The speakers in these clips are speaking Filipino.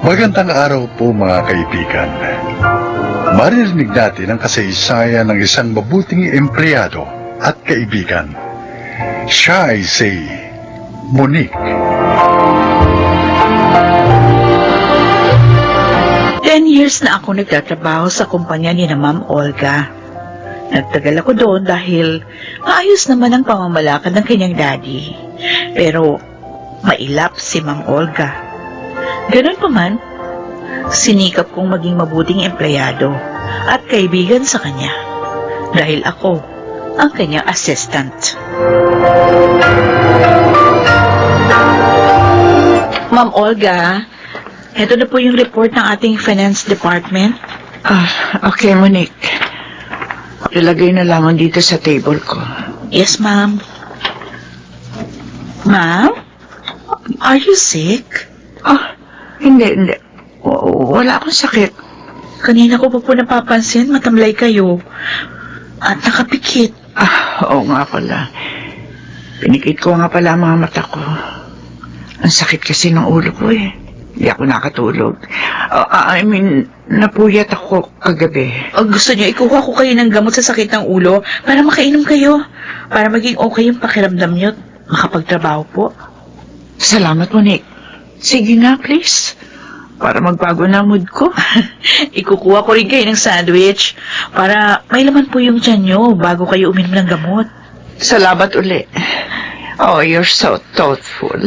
Magandang araw po mga kaibigan. Maririnig natin ang kasaysayan ng isang mabuting empleyado at kaibigan. Siya ay si Monique. 10 years na ako nagtatrabaho sa kumpanya ni na Ma'am Olga. Nagtagal ako doon dahil maayos naman ang pamamalakad ng kanyang daddy. Pero mailap si Ma'am Olga. Ganun pa man, sinikap kong maging mabuting empleyado at kaibigan sa kanya dahil ako ang kanyang assistant. Ma'am Olga, ito na po yung report ng ating finance department. Okay, Monique. Ilagay na lamang dito sa table ko. Yes, ma'am. Ma'am? Are you sick? Hindi. Wala akong sakit. Kanina ko po napapansin, matamlay kayo. At nakapikit. Oo nga pala. Pinikit ko nga pala ang mga mata ko. Ang sakit kasi ng ulo ko eh. Hindi ako nakatulog. Napuyat ako kagabi. Gusto niyo ikuha ko kayo ng gamot sa sakit ng ulo para makainom kayo. Para maging okay yung pakiramdam niyo at makapagtrabaho po. Salamat, Monique. Sige nga, please. Para magbago na mood ko. Ikukuha ko rin kayo ng sandwich para may laman po yung tiyan niyo bago kayo uminom ng gamot. Salamat uli. Oh, you're so thoughtful.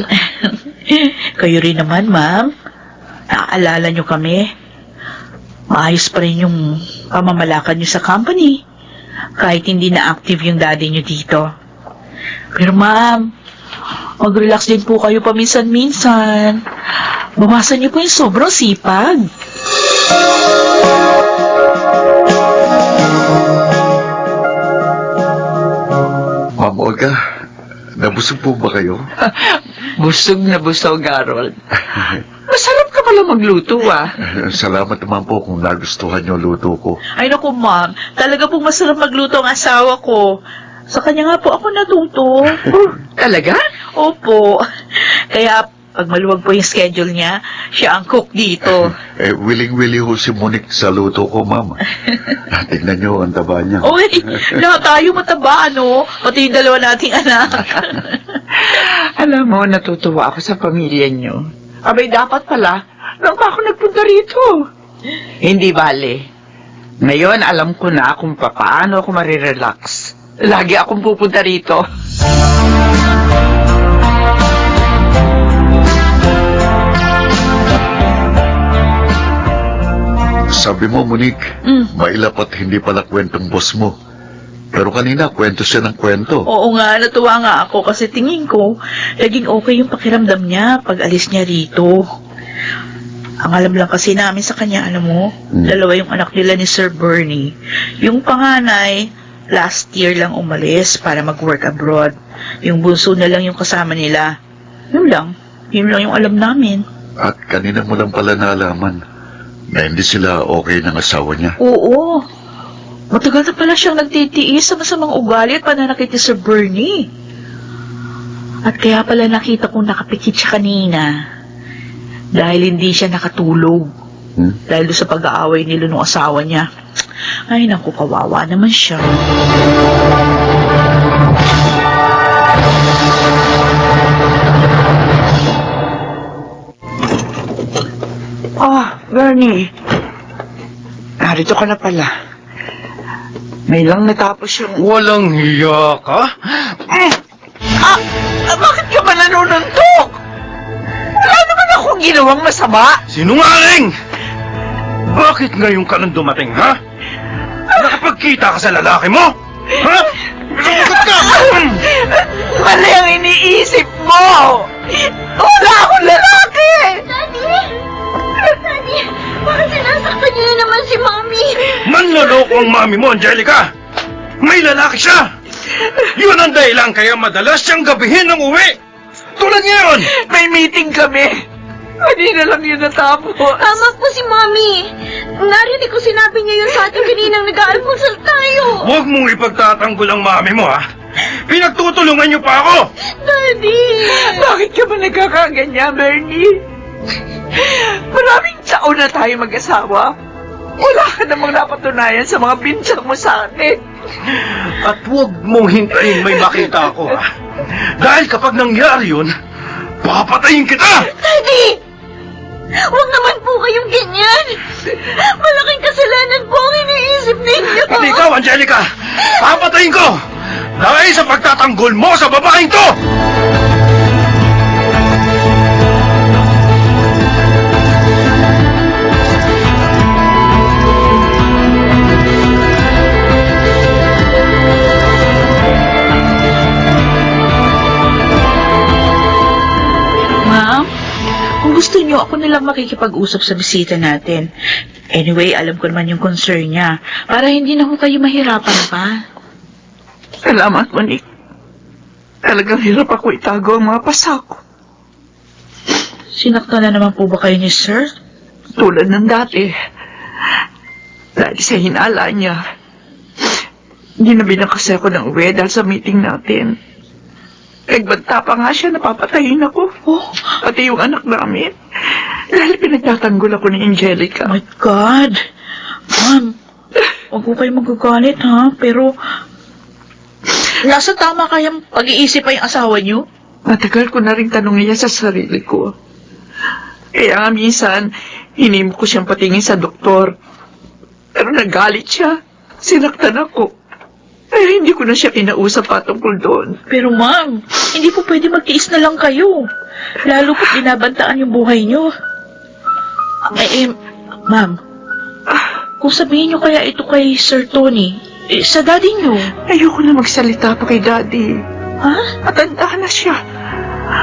Kayo rin naman, ma'am. Naaalala niyo kami. Maayos pa rin yung pamamalakad niyo sa company. Kahit hindi na active yung daddy niyo dito. Pero ma'am, mag-relax din po kayo paminsan-minsan. Bawasan niyo po yung sobrang sipag. Ma'am Olga, nabusog po ba kayo? Busog na busog, Harold. Masarap ka pala magluto, Salamat naman po kung nagustuhan niyo luto ko. Ay naku ma'am, talaga pong masarap magluto ang asawa ko. Sa kanya nga po ako natuto. Talaga? Opo. Kaya pag maluwag po yung schedule niya, siya ang cook dito. Willing-willing ho si Monique sa luto ko, ma'am. Tignan niyo ang taba niya. Uy, lahat tayo mataba, ano? Pati yung dalawa nating anak. Alam mo, natutuwa ako sa pamilya niyo. Abay, dapat pala, nang pa ako nagpunta rito. Hindi bale. Ngayon, alam ko na kung paano ako marirelax. Lagi akong pupunta rito. Sabi mo, Monique, mailap at hindi pala kwentong boss mo. Pero kanina, kwento siya ng kwento. Oo nga, natuwa nga ako kasi tingin ko, naging okay yung pakiramdam niya pag alis niya rito. Ang alam lang kasi namin sa kanya, alam mo, dalawa yung anak nila ni Sir Bernie. Yung panganay, last year lang umalis para mag-work abroad. Yung bunso na lang yung kasama nila. Yun lang yung alam namin. At kanina mo lang pala nalaman na hindi sila okay ng asawa niya. Oo. Matagal na pala siyang nagtitiis sa masamang ugali at pananakit ni Sir Bernie. At kaya pala nakita kong nakapikit siya kanina. Dahil hindi siya nakatulog. Dahil doon sa pag-aaway nila ng asawa niya. Ay, naku, kawawa naman siya. Bernie. Narito ka na pala. May lang natapos yung... Walang hiya ka? Bakit ka ba nanununtok? Wala naman akong ginawang masama. Sinungaling! Bakit ngayon ka nang dumating, ha? Nakapagkita ka sa lalaki mo? Ha? Sumagot ka! Mali ang iniisip mo! Wala akong lalaki! Daddy, bakit sinasaktan niyo na naman si Mami? Manloloko ang mami mo, Angelica! May lalaki siya! Yun ang dahilan kaya madalas siyang gabihin ng uwi! Tulad ngayon! May meeting kami. Hindi na lang yun natapos. Tama po si Mami. Narinig ko sinabi niya yun sa ating kaninang nag-aalmusal tayo. Huwag mong ipagtatanggol ang mami mo, ha? Pinagtutulungan niyo pa ako! Daddy! Bakit ka ba nagkakaganyan, Bernie? Maraming taon na tayo mag-asawa. Wala ka namang napatunayan sa mga binsang mo sa akin. At huwag mong hintayin may makita ako, ha? Dahil kapag nangyari yun, papatayin kita! Daddy! Huwag naman po kayong ganyan. Malaking kasalanan po ang iniisip ninyo. Pati ikaw, Angelica! Papatayin ko! Dahil sa pagtatanggol mo sa babaeng to! Ma'am, kung gusto niyo, ako na lang makikipag-usap sa bisita natin. Anyway, alam ko naman yung concern niya. Para hindi na ho kayo mahirapan pa. Salamat, Monique. Talagang hirap ako itago ang mga pasako. Sinaktan na naman po ba kayo ni Sir? Tulad ng dati. Dahil sa hinala niya, ginabilang kasi ako ng uwi dahil sa meeting natin. Nagbanta pa nga siya, napapatayin ako. Oh, Pati yung anak namin. Dahil pinagtatanggol ako ni Angelica. my God. Ma'am, huwag po kayo magagalit, ha? Pero, nasa tama kayang pag-iisip pa yung asawa niyo? Matagal ko na rin tanongin niya sa sarili ko. Kaya nga minsan, hinimo ko siyang patingin sa doktor. Pero nagalit siya. Sinaktan ako. Kaya hindi ko na siya kinausap patungkol doon. Pero ma'am, hindi po pwede magtiis na lang kayo. Lalo po't binabantaan yung buhay niyo. Ma'am, kung sabihin niyo kaya ito kay Sir Tony, sa daddy niyo. Ayoko na magsalita pa kay Daddy. Ha? Matanda na siya.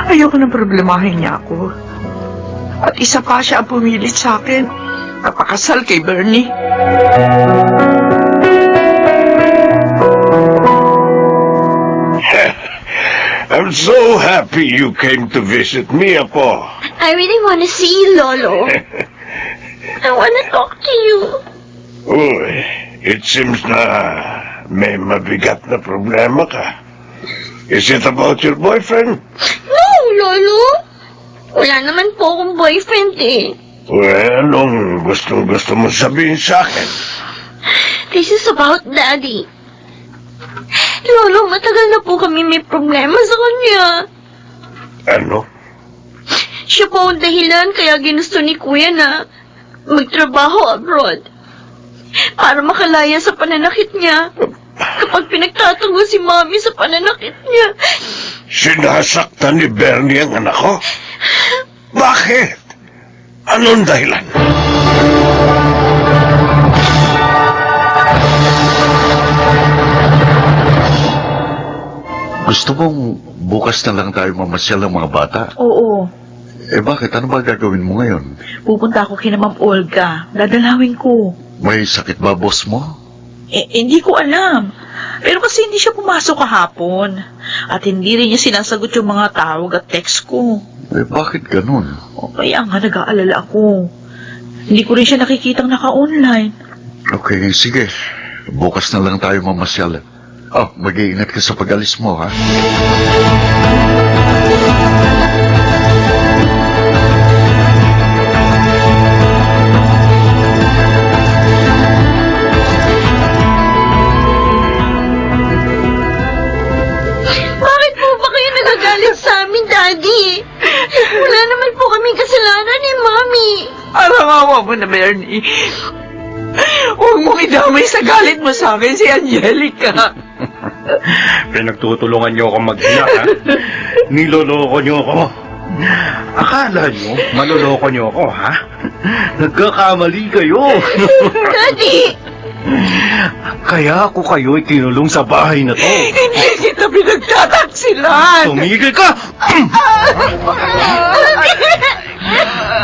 Ayoko na problemahin niya ako. At isa pa siya ang pumilit sa akin. Napakasal kay Bernie. I'm so happy you came to visit me, Apo. I really want to see you, Lolo. I want to talk to you. Uy, it seems na may mabigat na problema ka. Is it about your boyfriend? No, Lolo. Wala naman po akong boyfriend eh. Well, anong gustong-gusto mo sabihin sa akin? This is about Daddy. Lolo, matagal na po kami may problema sa kanya. Ano? Siya po ang dahilan kaya ginusto ni Kuya na magtrabaho abroad. Para makalaya sa pananakit niya. Kapag pinagtatanggol si Mami sa pananakit niya. Sinasaktan ni Bernie ang anak ko? Bakit? Anong dahilan? Gusto mong bukas na lang tayo mamasyal ng mga bata? Oo. Eh bakit? Ano ba gagawin mo ngayon? Pupunta ako kina Ma'am Olga. Dadalawin ko. May sakit ba boss mo? Hindi ko alam. Pero kasi hindi siya pumasok kahapon. At hindi rin niya sinasagot yung mga tawag at text ko. Eh bakit ganun? O kaya nga nag-aalala ako. Hindi ko rin siya nakikitang naka-online. Okay, sige. Bukas na lang tayo mamasyal. Oh, mag-iingat ka sa pag-alis mo, ha? Bakit po ba kayo nagagalit sa amin, Daddy? Wala naman po kaming kasalanan ni Mami. Arangawa mo na, Bernie. Huwag mong idamay sa galit mo sa akin si Angelica. Pinagtutulungan niyo ako mag-ina, ha? Niloloko niyo ako. Akala niyo, maloloko niyo ako, ha? Nagkakamali kayo. Daddy! Kaya ako kayo itinulong sa bahay na to. Hindi kita pinagtataksilan. Tumigil ka!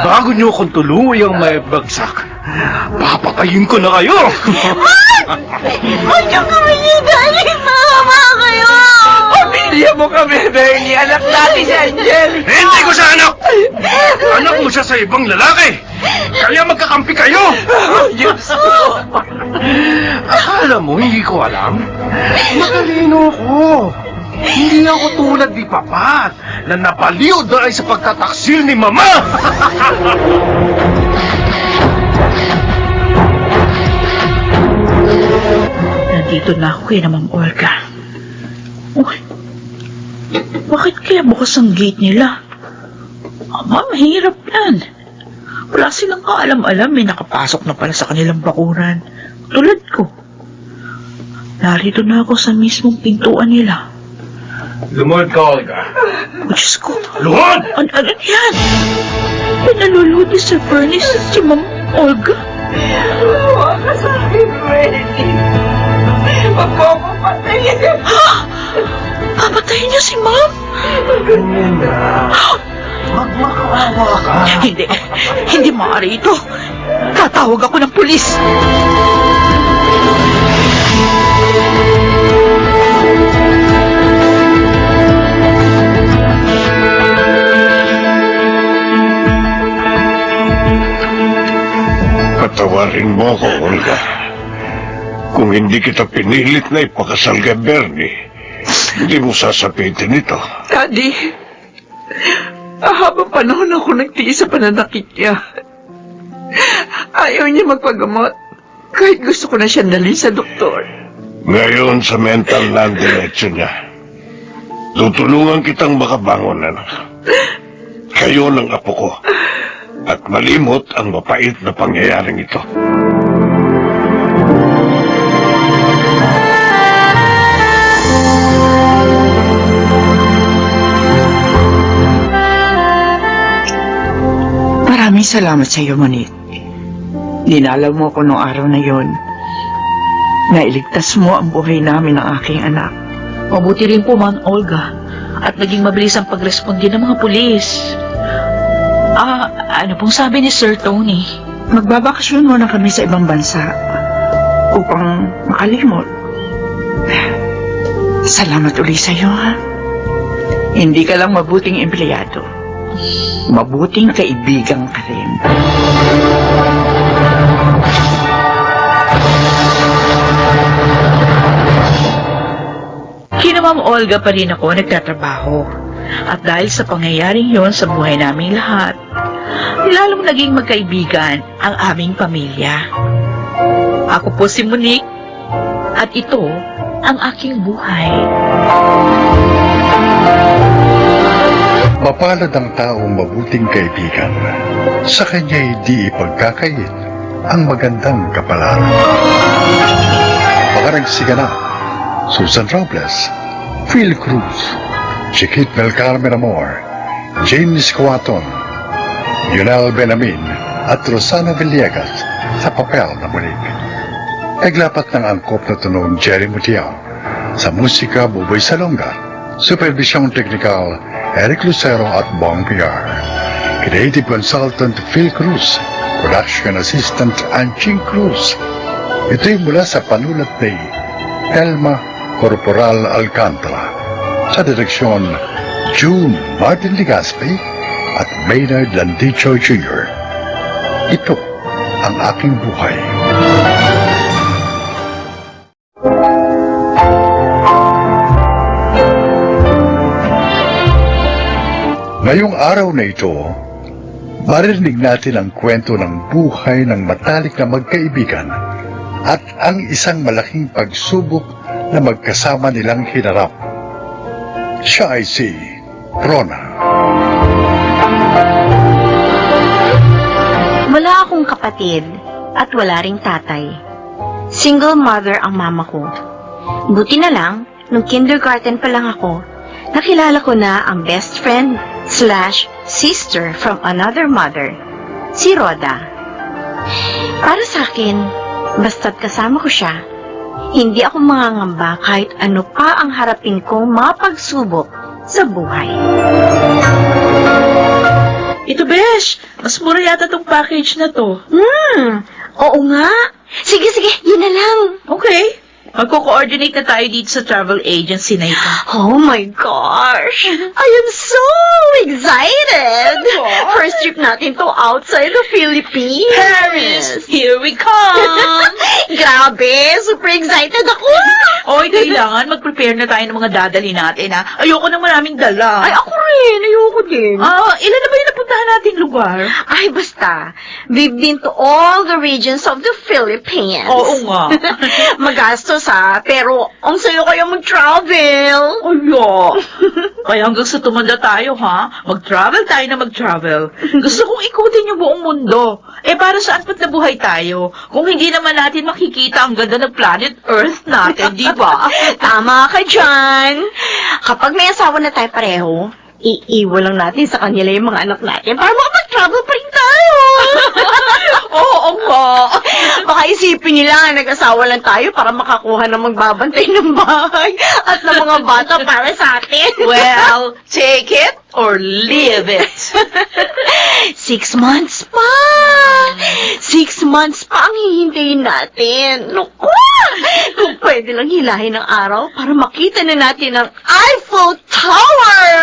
Bago niyo akong tuluyang may bagsak, papatayin ko na kayo! Huwag niyo kami ni Daddy! Mama kayo! Pamilya mo kami, Bernie. Anak natin si Angelica. Hindi ko siya anak! Anak mo siya sa ibang lalaki! Kaya magkakampi kayo! Diyos ko. Akala mo, hindi ko alam? Matalino ko! Hindi ako tulad ni Papat na napaliw dahil sa pagtataksil ni Mama! Nandito na ako kay na Ma'am Olga. Uy, bakit kaya bukas ang gate nila? Ma'am, hirap yan. Wala silang kaalam-alam, may nakapasok na pala sa kanilang bakuran. Tulad ko. Narito na ako sa mismong pintuan nila. Lumuhod ka, Olga. Oh, Diyos ko. Luhod! Ano yan? Pinalulod ni Sir Bernice at si Ma'am Olga. Huwag ka sa akin, Freddy. Huwag mo akong patayin. Papatayin niya si Ma'am? Ganyan na. Magmakawawa ka. Hindi maaari ito. Tatawag ako ng pulis. Patawarin mo ako, Olga. Kung hindi kita pinilit na ipakasal kay Bernie, hindi mo sasapitin ito. Daddy, habang panahon ako nagtiis sa pananakit niya. Ayaw niya magpagamot. Kahit gusto ko na siya dalhin sa doktor. Ngayon sa mental na ang diretsyo niya, tutulungan kitang makabangon, anak. Kayo ng apo ko. At malimot ang mapait na pangyayaring ito. Maraming salamat sa iyo, Monique. Dinalaw mo ko nung araw na yon. Nailigtas mo ang buhay namin ng aking anak. Mabuti rin po, Ma'am Olga. At naging mabilis ang pagresponde ng mga pulis. Ano pong sabi ni Sir Tony? Magbabakasyon muna kami sa ibang bansa upang makalimot. Salamat uli sa iyo, ha? Hindi ka lang mabuting empleyado. Mabuting kaibigan ka rin. Kina Ma'am Olga pa rin ako nagtatrabaho. At dahil sa pangyayaring yon sa buhay naming lahat, lalong naging magkaibigan ang aming pamilya. Ako po si Monique, at ito ang aking buhay. Mapalad ang taong mabuting kaibigan. Sa kanya hindi ipagkakait ang magandang kapalaran. Makaragsiganap, Susan Robles, Phil Cruz, Chiquit Belcarmen Amor, James Cuaton, Yunel Benamin at Rosana Villegas sa papel na Monique. Naglapat ng angkop na tunong Jerry Mutiao, sa musika Buboy Salonga, supervisyong teknikal Eric Lucero at Bong PR, creative consultant Phil Cruz, production assistant Anching Cruz. Ito'y mula sa panulat ni Elma Corporal Alcantara, sa direksyon June Martin Ligaspi at Maynard Landicho Jr. Ito ang aking buhay. Ngayong araw na ito, maririnig natin ang kwento ng buhay ng matalik na magkaibigan at ang isang malaking pagsubok na magkasama nilang hinarap. Siya ay si Rona. Wala akong kapatid at wala ring tatay. Single mother ang mama ko. Buti na lang, nung kindergarten pa lang ako, nakilala ko na ang best friend / sister from another mother, si Rhoda. Para sa akin, basta't kasama ko siya, hindi ako mangangamba kahit ano pa ang harapin kong mapagsubok sa buhay. Ito, Besh! Mas mura yata tong package na to. Oo nga. Sige, yun na lang. Okay. Magko-coordinate na tayo dito sa travel agency na ito. Oh my gosh! I am so excited! First trip natin to outside the Philippines. Paris! Here we come! Grabe! Super excited ako! Oy, kailangan mag-prepare na tayo ng mga dadali natin, ha? Ayoko ng maraming dala. Ay, ako rin! Ayoko din. Ilan na ba yung napuntahan pupuntahan nating lugar? Ay, basta. We've been to all the regions of the Philippines. Oo nga. Magastos pero ang sayo kayo mag-travel. Ayo. Kaya hanggang sa tumanda tayo, ha? Mag-travel tayo na mag-travel. Gusto kong ikutin yung buong mundo. Para saan pat nabuhay tayo? Kung hindi naman natin makikita ang ganda ng planet Earth natin, di ba? Tama ka dyan. Kapag may asawa na tayo pareho, iiwan lang natin sa kanila yung mga anak natin para makapag-travel pa rin tayo. Oo nga. Baka isipin nila, nag-asawa lang tayo para makakuha ng magbabantay ng bahay at ng mga bata para sa atin. Well, take it or leave it. 6 months pa! 6 months pa ang hihintayin natin. Naku! Kung pwede lang hilahin ng araw para makita na natin ang Eiffel Tower!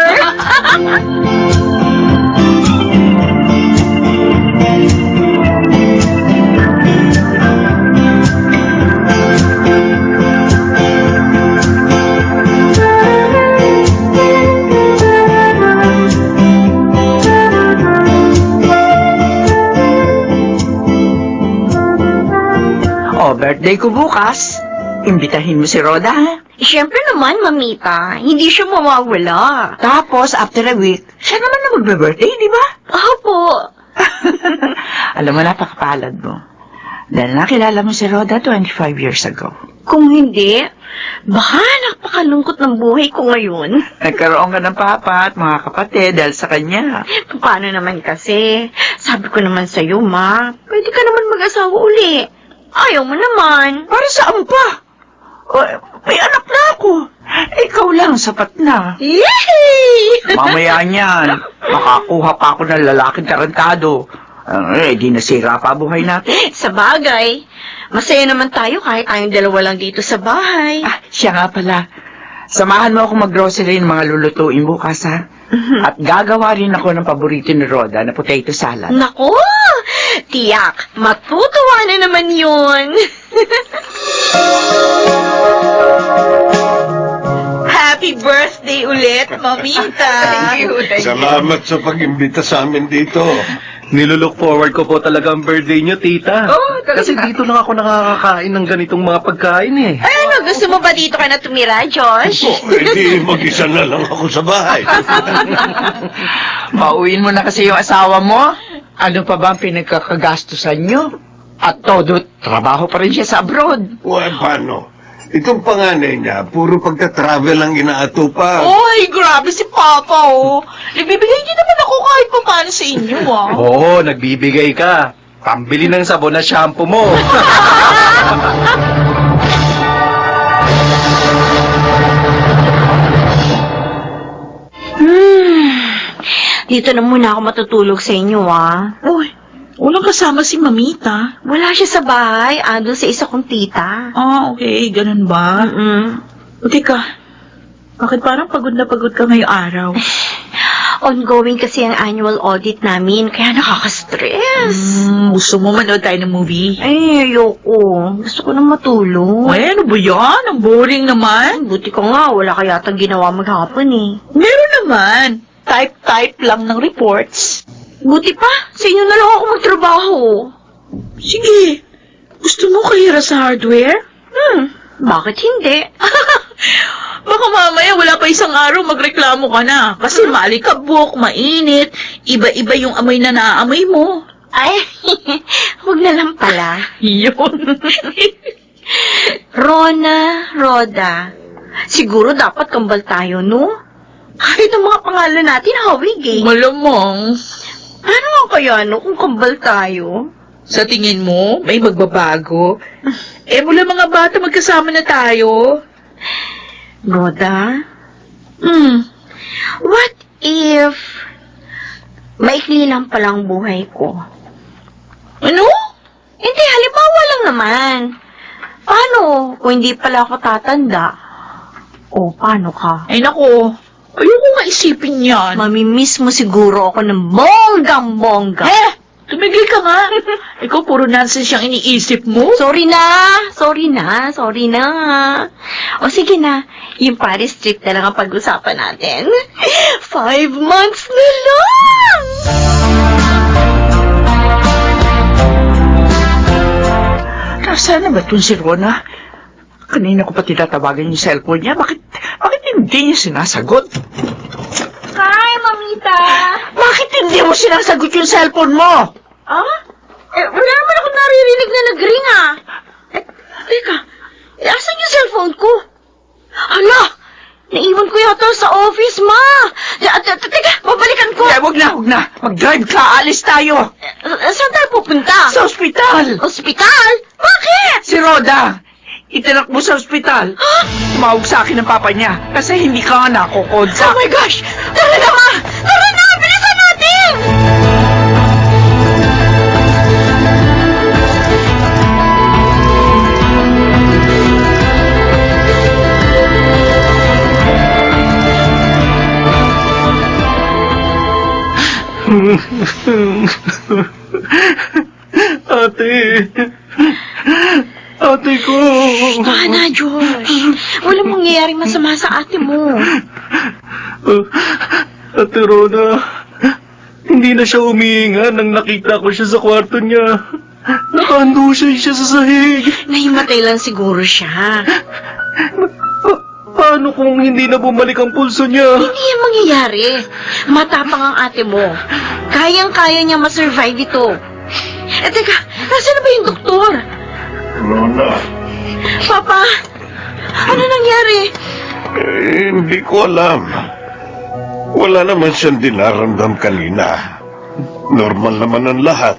Birthday ko bukas. Imbitahin mo si Rhoda, ha? Siyempre naman, Mamita. Hindi siya mawawala. Tapos, after a week, siya naman na magbe-birthday, di ba? Opo. Alam mo, napakapalad mo. Dahil nakilala mo si Rhoda 25 years ago. Kung hindi, baka napakalungkot ng buhay ko ngayon. Nagkaroon ka ng papa at mga kapatid dahil sa kanya. Paano naman kasi? Sabi ko naman sa'yo, Ma, pwede ka naman mag-asawa uli. Ayaw mo naman. Para saan pa? May anak na ako. Ikaw lang, sapat na. Yay! Mamaya niyan, makakuha pa ako ng lalaking tarantado. Di nasira pa buhay natin. Sa bagay, masaya naman tayo kahit tayong dalawa lang dito sa bahay. Siya nga pala. Samahan mo ako mag-grocery ng mga lulutuin bukas, ha? At gagawa rin ako ng paborito ni Rhoda na potato salad. Naku! Tiyak, matutuwa na naman yun. Happy birthday ulit, Mamita. Salamat sa pag-imbita sa amin dito. Nilulook forward ko po talaga ang birthday niyo, tita. Oh, talaga. Kasi dito lang ako nakakakain ng ganitong mga pagkain eh. Ano, gusto mo ba dito ka na tumira, Josh? Pwede mag-isa na lang ako sa bahay. Pauwiin mo na kasi yung asawa mo. Ano pa ba ang pinagkakagastusan nyo? At todo, trabaho pa rin siya sa abroad. Paano? Itong panganay niya, puro pagka-travel ang inaatupan. Oy, grabe si Papa, oh. Nagbibigay din naman ako kahit pa paano sa inyo, ah. Oo, nagbibigay ka. Pambili ng sabon at shampoo mo. Dito na muna ako matutulog sa inyo, Uy, walang kasama si Mamita. Wala siya sa bahay, ando sa isa kong tita. Okay, ganun ba? O, teka, bakit parang pagod na pagod ka ngayong araw? Ongoing kasi ang annual audit namin, kaya nakaka-stress. Gusto mo manood tayo ng movie? Ay, ayoko. Gusto ko nang matulog. Ay, ano ba yan? Ang boring naman. Buti ko nga, wala ka yatang ginawa maghapon eh. Meron naman. Type lang ng reports. Buti pa, sa inyo na lang ako magtrabaho. Sige, gusto mo kahira sa hardware? Bakit hindi? Baka mamaya wala pa isang araw magreklamo ka na. Kasi maalikabok, mainit, iba-iba yung amoy na naaamoy mo. Ay, huwag na lang pala. Yun. Rhoda, siguro dapat kambal tayo, no? Kahit ang mga pangalan natin, hawig eh. Malamang. Ano nga kaya, no, kung kambal tayo? Sa tingin mo, may magbabago? Mula mga bata magkasama na tayo. Rhoda, What what if maikli lang palang buhay ko? Ano? Hindi, halimbawa lang naman. Paano kung hindi pala ako tatanda? O, paano ka? Ay nako, ayoko nga isipin yan. Mamimiss mo siguro ako ng bonggang-bongga. Tumigil ka nga. Ikaw puro nonsense siyang iniisip mo. Sorry na. O sige na, yung Paris trip na lang ang pag-usapan natin. 5 months na lang! Nasaan na ba itong si Rona? Kanina ko pa tinatawagan yung cellphone niya. Bakit hindi niya sinasagot? Hi, Mamita! Bakit hindi mo sinasagot yung cellphone mo? Ah? Wala naman ako naririnig na nag-ring, ah. Teka, asan yung cellphone ko? Hala, naiwan ko yata sa office, ma. Teka, babalikan ko. Wag na. Mag-drive ka, alis tayo. Saan tayo pupunta? Sa ospital. Ospital? Bakit? Si Roda, itinak mo sa ospital. Tumawag sa akin ng papa niya kasi hindi ka nga Oh nakukontak. my gosh! Tara na, ma! Tara na! Bilisan natin! Ate ko. Baka na, Josh. Walang mangyayaring masama sa ate mo. Ate Rona, hindi na siya umihinga nang nakita ko siya sa kwarto niya. Nakahandusay siya sa sahig. Nahimatay lang siguro siya. Paano kung hindi na bumalik ang pulso niya? Hindi yan mangyayari. Matapang ang ate mo. Kayang-kaya niya masurvive ito. Teka, nasaan na ba yung doktor? Rona, Papa, ano nangyari? hindi ko alam. Wala naman siyang dinaramdam kanina. Normal naman ang lahat.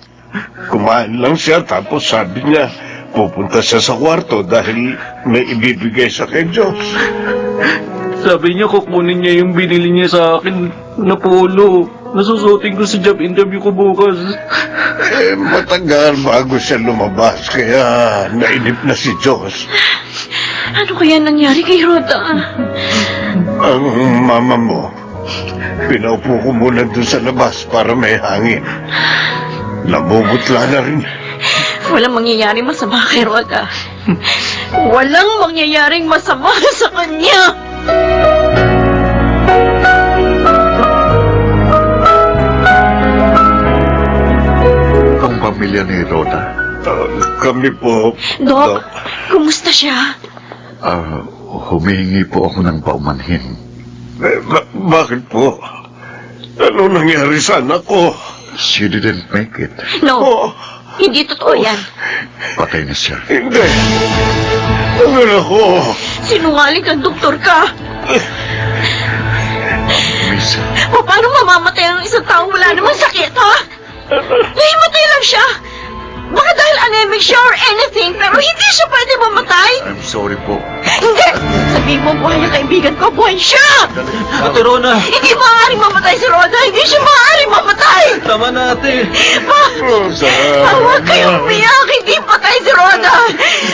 Kumain lang siya tapos sabi niya, pupunta siya sa kwarto dahil may ibibigay siya kay Diyos. Sabi niya kukunin niya yung binili niya sa akin na polo. Nasusutin ko sa job interview ko bukas. Matagal bago siya lumabas kaya nainip na si Diyos. Ano kaya nangyari kay Rhoda? Ang mama mo, pinaupo ko muna dun sa labas para may hangin. Namumutla na rin. Walang mangyayaring masama kay Rhoda. Walang mangyayaring masama sa kanya. Ang pamilya ni Rhoda, Kami po, Dok, kumusta siya? humihingi po ako ng paumanhin. Bakit po? Ano nangyari sa anak ko? She didn't make it. No, Oh, hindi totoo yan. Patay na siya. hindi. Ano ako? Sinungaling kang doktor ka. Miss, Paano mamamatay ang isang taong wala namang sakit, ha? Nahimatay lang siya. Baka dahil anemic siya or anything, pero hindi siya pwede mamatay. I'm sorry po. Hindi! Sabihin mo, buhay ang kaibigan ko, buhay siya! Ate Rona, Hindi maaaring mamatay si Rhoda! Hindi siya maaaring mamatay! tama na ate. Rosa. Huwag kayong umiyak! Hindi patay si Rhoda!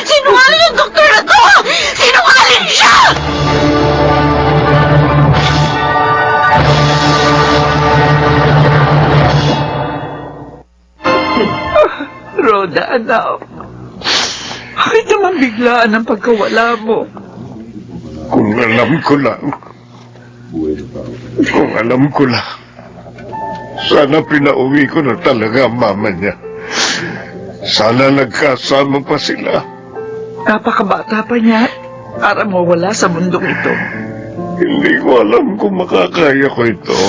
Sinungaling yung doktor na to! Sinungaling siya! Rhoda, anak. Bakit naman biglaan ang pagkawala mo? Kung alam ko lang. Kung alam ko lang. Sana pinauwi ko na talaga ang mama niya. Sana nagkasama pa sila. Napakabata pa niya para mawala sa mundong ito. Hindi ko alam kung makakaya ko ito.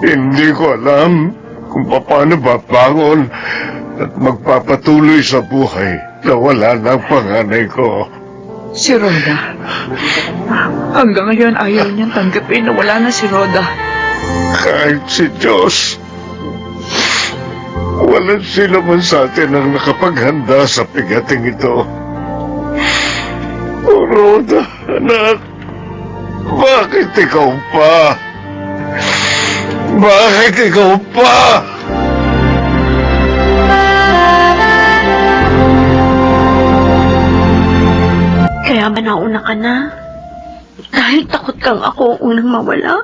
Hindi ko alam kung paano babangon at magpapatuloy sa buhay na wala na ang panganay ko. Si Rhoda. Hanggang ngayon ayaw niyang tanggapin na wala na si Rhoda. Kahit si Diyos, walang sino man sa atin ang nakapaghanda sa pigating ito. O Rhoda, anak, bakit ikaw pa? Bakit ikaw pa? Kaya ba nauna ka na? Dahil takot kang ako ang unang mawala?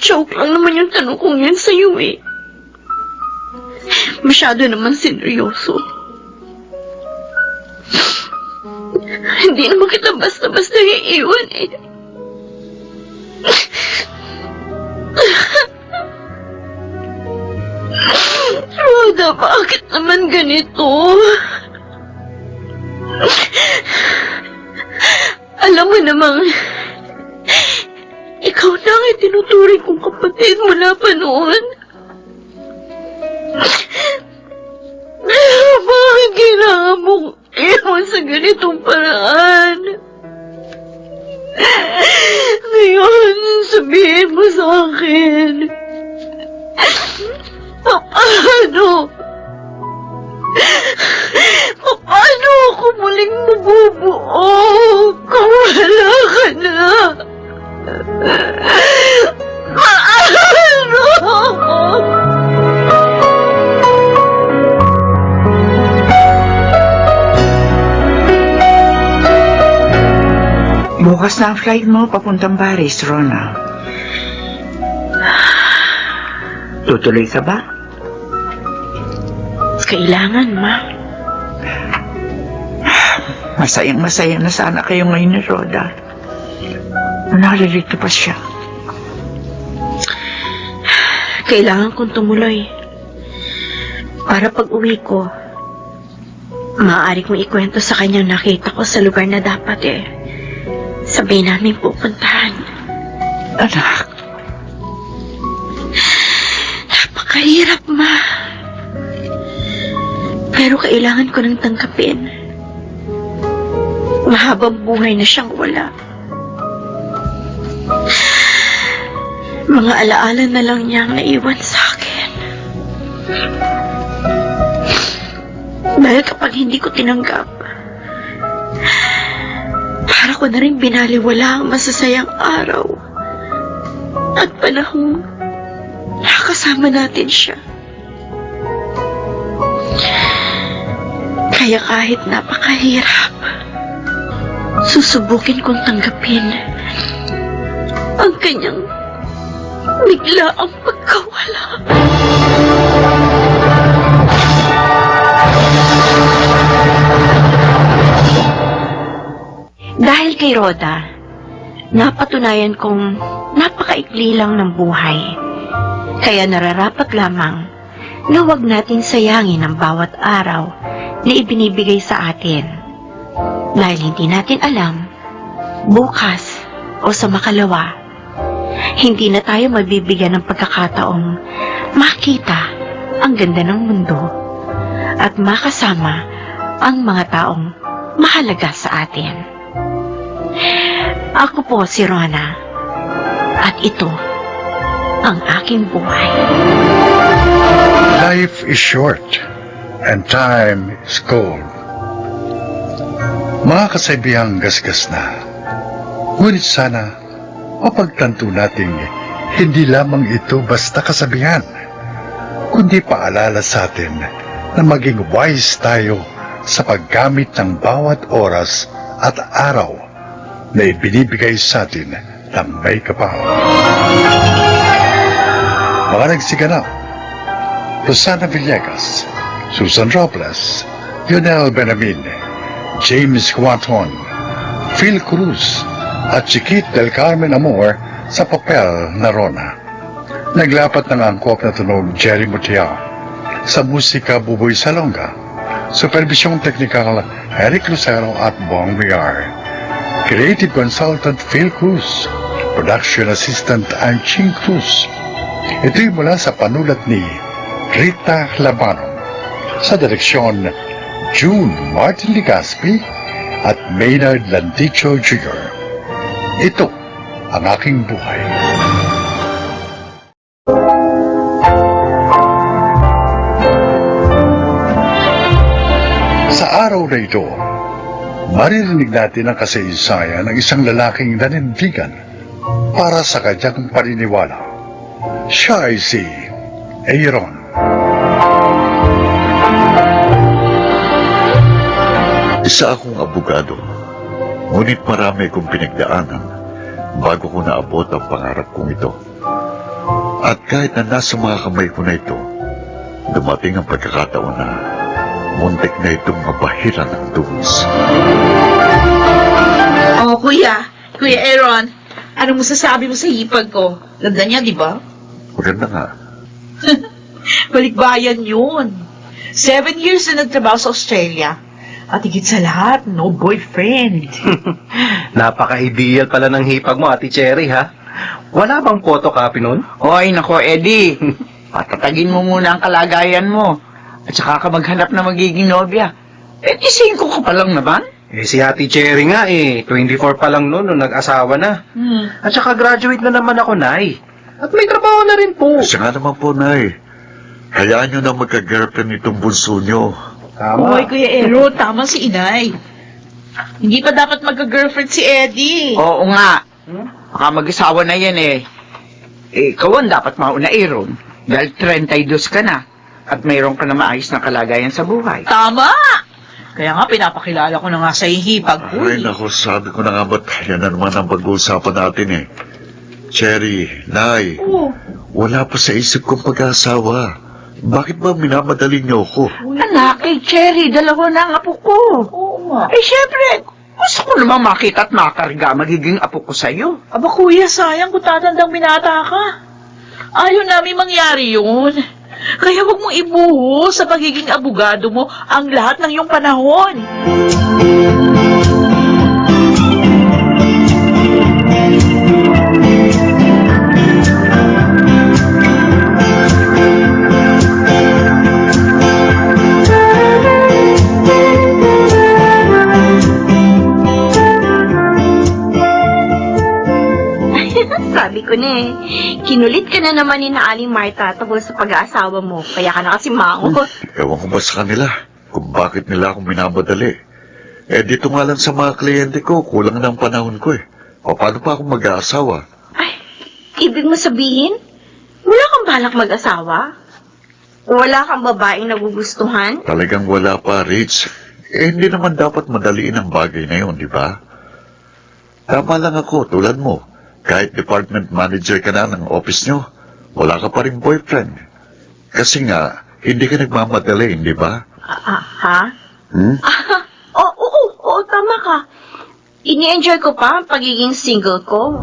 Joke lang naman yung tanong kong yan sa'yo eh. Masyado naman sineryoso. Hindi naman kita basta-basta iiwan eh. Rhoda, bakit naman ganito? Alam mo namang, ikaw na ang itinuturing kong kapatid mula pa noon. Pero bakit kailangan mong iwan sa ganitong paraan? Ngayon, sabihin mo sa akin, paano ako muling mabubuo kung wala ka na? Paano? Bukas na ang flight mo papuntang Paris, Rona. Tutuloy ka ba? Kailangan, Ma. Masayang-masaya na sana kayo ngayon ni Rhoda. Nakalilito pa siya. Kailangan kong tumuloy. Para pag uwi ko, maaari kong ikwento sa kanya nakita ko sa lugar na dapat sabay namin pupuntahan. Anak, Napakahirap, Ma. Pero kailangan ko nang tanggapin. Mahabang buhay na siyang wala. Mga alaala na lang niyang naiwan sa akin. Dahil kapag hindi ko tinanggap, para ko na rin binaliwala ang masasayang araw at panahong nakasama natin siya. Kaya kahit napakahirap, susubukin kong tanggapin ang kanyang biglaang pagkawala. Dahil kay Rhoda, napatunayan kong napakaikli lang ng buhay. Kaya nararapat lamang na huwag natin sayangin ang bawat araw na ibinibigay sa atin. Dahil hindi natin alam, bukas o sa makalawa, hindi na tayo mabibigyan ng pagkakataong makita ang ganda ng mundo at makasama ang mga taong mahalaga sa atin. Ako po si Rona at ito ang aking buhay. Life is short and time is cold. Mga kasaibihang gasgas na, ngunit sana mapagtanto nating hindi lamang ito basta kasabihan, kundi paalala sa atin na maging wise tayo sa paggamit ng bawat oras at araw na ibinibigay sa atin ng may kapal. Mga nagsiganap, Rosana Villegas, Susan Robles, Lionel Benamin, James Quaton, Phil Cruz, at Chiquit del Carmen Amor sa papel na Rona. Naglapat ng angkop na tunog Jerry Mutia, sa musika Buboy Salonga, supervisyong teknikal Eric Lucero at Bong Villar, creative consultant Phil Cruz, production assistant Anching Cruz. Ito'y mula sa panulat ni Rita Labano, sa direksyon June Martin Ligaspi at Maynard Landicho Jr. Ito ang aking buhay. Sa araw na ito, maririnig natin ang kasaysayan ng isang lalaking nanindigan para sa kanyang paniniwala. Siya ay si Aaron. Isa akong abogado, ngunit marami kong pinagdaanan bago ko naabot ang pangarap kong ito. At kahit na nasa mga kamay ko na ito, dumating ang pagkakataon na muntik na itong mabahiran ng dungis. Oh, Kuya Aaron, anong masasabi mo sa hipag ko? Ganda niya, di ba? Maganda nga. Balikbayan yun. 7 years na nagtrabaho sa Australia. At higit sa lahat, no boyfriend. Napaka-ideal pala ng hipag mo, Ate Cherry, ha? Wala bang photocopy nun? Oy, nako, Eddie. Patatagin mo muna ang kalagayan mo. At saka ka maghanap na magiging nobya. 25 ka pa lang naman. Eh, si Ate Cherry nga 24 pa lang noon nung nag-asawa na. At saka graduate na naman ako, Nay. At may trabaho na rin po. Kasi nga naman po, Nay. Hayaan nyo na magka-girlfriend itong bunso nyo. Hoy, Kuya Ero, tama si Inay. Hindi pa dapat magka-girlfriend si Eddie. Oo nga. Baka mag-asawa na yan eh. Ikaw ang dapat mauna Aaron. Dahil 32 ka na. At mayroon ka na maayos na kalagayan sa buhay. Tama! Kaya nga, pinapakilala ko na nga sa hihipag ko. Ay, naku, sabi ko na nga ba't yan na naman ang pag-uusapan natin eh. Cherry, Nay, wala pa sa isip kong pag-asawa. Bakit ba minamadali niyo ako? Anak, kay Cherry, dalawa na ang apo ko. Oo nga. Siyempre, gusto ko namang makita at makarga magiging apo ko sa'yo. Aba, Kuya, sayang kung tatandang binata ka. Ayaw namin mangyari yun. Kaya huwag mong ibuhos sa pagiging abogado mo ang lahat ng iyong panahon. Sabi ko na eh, kinulit ka na naman ni na Aling Marta tungkol sa pag-aasawa mo. Kaya ka na kasi mangot. Ewan ko ba sa kanila kung bakit nila ako minamadali. Dito nga lang sa mga kliyente ko, kulang na ang panahon ko eh. O paano pa ako mag-aasawa? Ay, ibig mo sabihin, wala kang balak mag-asawa? Wala kang babaeng nagugustuhan? Talagang wala pa, Rich. Hindi naman dapat madaliin ang bagay na yun, di ba? Tama lang ako, tulad mo. Kahit department manager ka na ng office nyo, wala ka pa rin boyfriend. Kasi nga, hindi ka nagmamadali, di ba? Ha? Hmm? Oo, tama ka. Ini-enjoy ko pa ang pagiging single ko.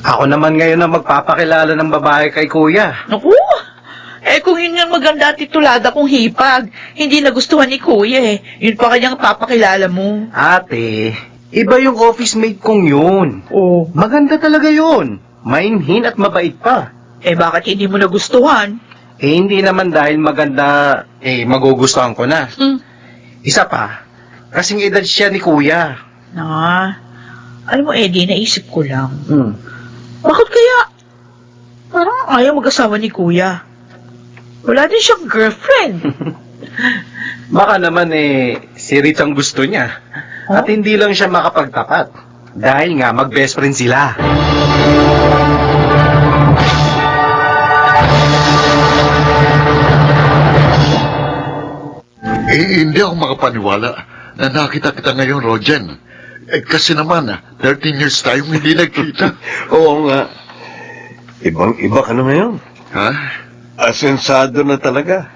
Ako naman ngayon ang magpapakilala ng babae kay Kuya. Naku! Kung yun yung maganda at titulada kong hipag, hindi nagustuhan ni Kuya eh. Yun pa kanyang papakilala mo. Ate, iba yung office mate kong yun. Oh. Maganda talaga yun. Mainhin at mabait pa. Bakit hindi mo nagustuhan? Hindi naman dahil maganda, magugustuhan ko na. Isa pa, kasing edad siya ni Kuya. Alam mo, Eddie, naisip ko lang. Bakit kaya parang ayaw mag-asawa ni Kuya? Wala din siyang girlfriend. Baka naman si Rich ang gusto niya. At hindi lang siya makapagtapat. Dahil nga mag-best friend sila. Hindi ako makapaniwala na nakita kita ngayon, Rogen. Kasi naman, 13 years tayong hindi nagkita. Oo nga. Ibang-iba ka na ngayon. Ha? Asensado na talaga.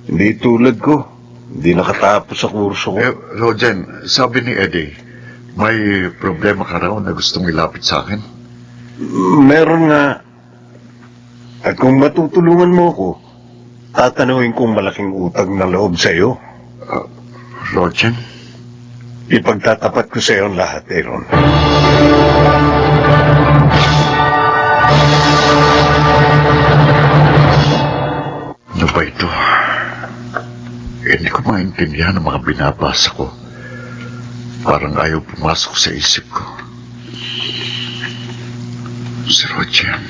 Hindi tulad ko. Hindi nakatapos sa kurso ko. Rogen, sabi ni Eddie, may problema ka raw na gustong ilapit sa akin? Meron nga. At kung matutulungan mo ko, tatanungin kong malaking utang na loob sa iyo. Rogen? Ipagtatapat ko sa iyo ang lahat, Aaron. Ano ba ito? Hindi ko maintindihan ang mga binabasa ko. Parang ayaw pumasok sa isip ko. Si Rogen,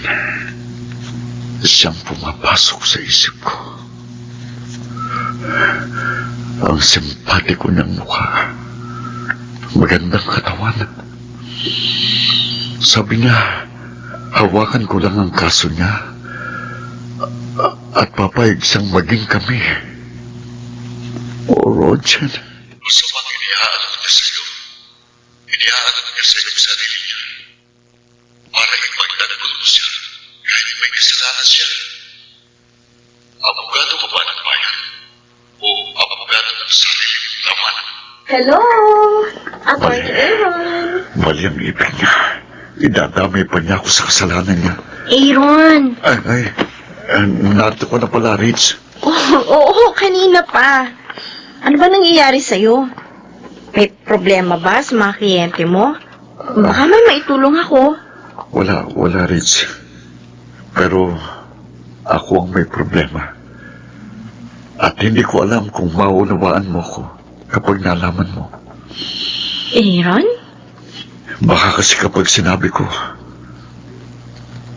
siyang pumapasok sa isip ko. Ang simpatiko niyang mukha. Magandang katawan. Sabi niya, hawakan ko lang ang kaso niya at papayag siyang maging kami. O, Rogen, gusto bang iniaalok niya sa'yo niya sa iyong sarili niya para ipagtanggol mo siya kahit may kasalanan siya. Abogado ka ba ng bayan? O abogado ng sarili mong laman? Hello! Attorney Aaron. Mali ang ibig niya. Idadamay pa niya ako sa kasalanan niya. Aaron! Narito ko na pala, Rich. Oo, kanina pa. Ano ba nangyayari sa'yo? May problema ba sa mga kliyente mo? Baka may maitulong ako. Wala, Rich. Pero ako ang may problema. At hindi ko alam kung maunawaan mo ko kapag nalaman mo. Aaron? Baka kasi kapag sinabi ko,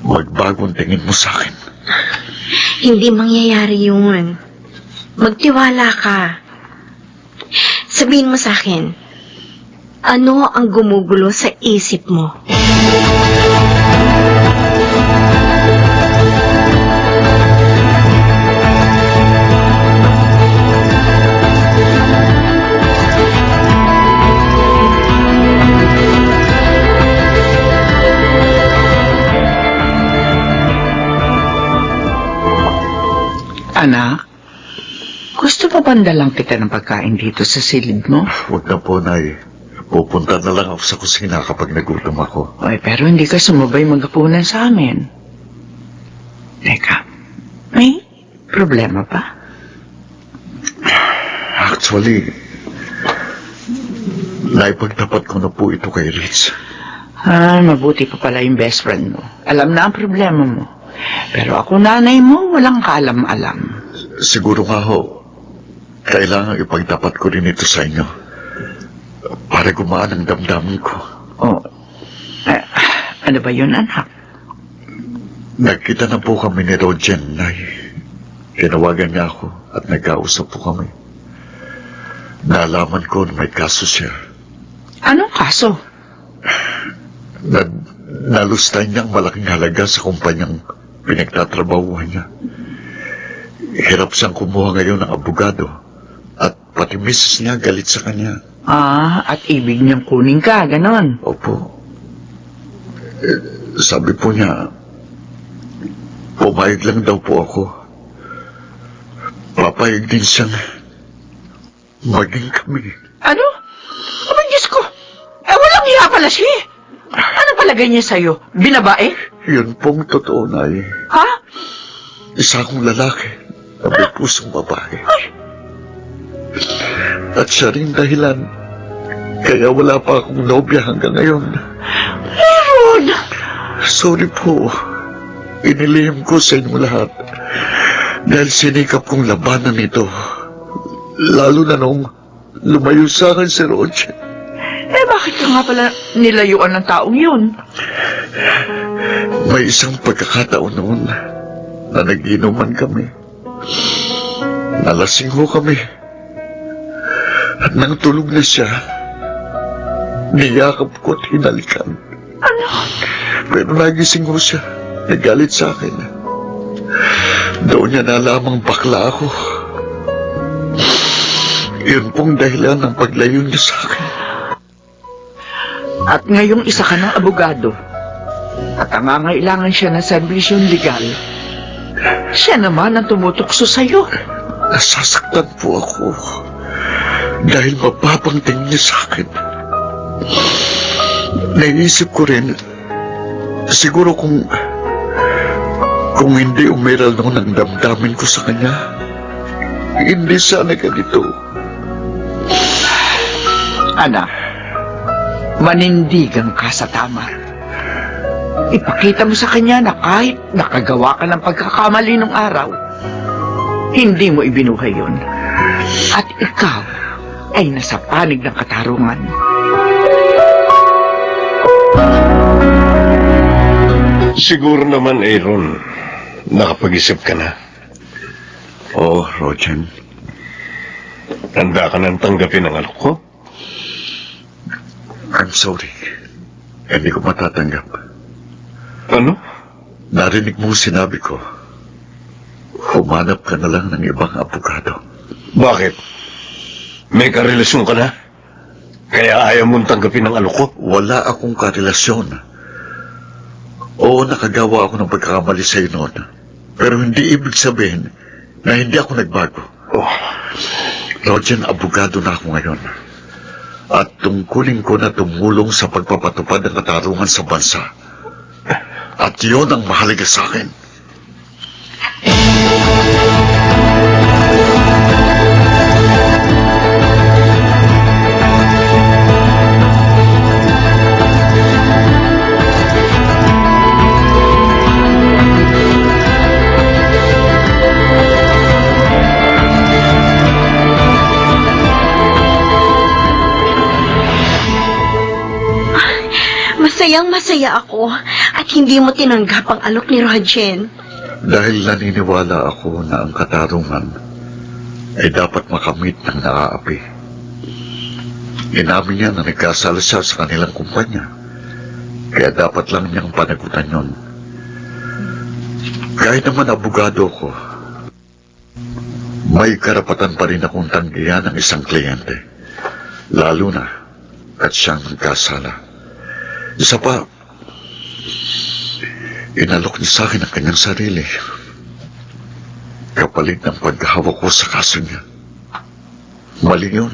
magbagong tingin mo sa akin. Hindi mangyayari yun. Magtiwala ka. Sabihin mo sa akin, ano ang gumugulo sa isip mo? Anak, gusto pa bandalang kita ng pagkain dito sa silid mo? Huwag na po, Nay. Pupunta na lang ako sa kusina kapag nagutom ako. Ay, pero hindi ka sumabay maghapunan sa amin. Teka, may problema pa? Actually, naipagtapat ko na po ito kay Rich. Mabuti pa pala yung best friend mo. Alam na ang problema mo. Pero ako, nanay mo, walang kaalam-alam. Siguro nga ho, kailangan ipagtapat ko rin ito sa inyo para gumaan ang damdamin ko. Oh, ano ba yun, anak? Nagkita na po kami ni Rogen, Nay. Tinawagan niya ako at nagkausap po kami. Naalaman ko na may kaso siya. Anong kaso? Nalustay niyang malaking halaga sa kumpanyang pinagtatrabahuhan niya. Hirap siyang kumuha ngayon ng abogado at pati misis niya galit sa kanya. At ibig niyang kunin ka, ganon. Opo. Sabi po niya, pumayag lang daw po ako. Papayag din siyang maging kami. Ano? Abang Diyos ko! Walang hiya pala siya. Ano palagay niya sa'yo? Binabae? Yun pong totoo, Nay. Ha? Isa akong lalaki na may pusong babae. At siya rin dahilan kaya wala pa akong nobya hanggang ngayon. Meron! Sorry po. Inilihim ko sa inyo lahat dahil sinikap kong labanan ito. Lalo na nung lumayo sa akin si Roger. Bakit ka nga pala nilayuan ng taong yun? May isang pagkakataon noon na nag-inuman kami. Nalasing ho kami. At nang tulog na siya, niyakap ko at hinalikan. Ano? Pero nagising ho siya. Nagalit sa akin. Doon niya nalamang bakla ako. Yun pong dahilan ng paglayo niya sa akin. At ngayong isa ka ng abogado at nangangailangan siya ng serbisyong legal, siya naman ang tumutukso sa'yo. Nasasaktan po ako dahil mababang tingin niya sa akin. Naisip ko rin, siguro kung hindi umiral noon ang damdamin ko sa kanya, hindi sana ganito. Anak, manindigan ka sa tama. Ipakita mo sa kanya na kahit nakagawa ka ng pagkakamali nung araw, hindi mo ibinuhay yun. At ikaw ay nasa panig ng katarungan. Siguro naman, Aaron, nakapag-isip ka na. Oo, Rogen. Handa ka nang tanggapin ang alok ko? I'm sorry. Hindi ko matatanggap. Ano? Narinig mo sinabi ko. Humanap ka na lang ng ibang abogado. Bakit? May karelasyon ka na? Kaya ayaw mong tanggapin ang alok ko? Wala akong karelasyon. Oo, nakagawa ako ng pagkakamali sa'yo noon. Pero hindi ibig sabihin na hindi ako nagbago. Oh, Roger, abogado na ako ngayon. At tungkulin ko na tumulong sa pagpapatupad ng katarungan sa bansa. At yun ang mahalaga sa akin. Masayang-masaya ako at hindi mo tinanggap ang alok ni Rogen. Dahil naniniwala ako na ang katarungan ay dapat makamit ng naaapi. Inamin niya na nagkasala siya sa kanilang kumpanya. Kaya dapat lang niyang panagutan yon. Kahit naman abogado ko, may karapatan pa rin akong tanggihan ng isang kliyente. Lalo na at siyang nagkasala. Isa pa, inalok niya sa akin ang kanyang sarili. Kapalit ng paghahawak ko sa kaso niya. Mali yun.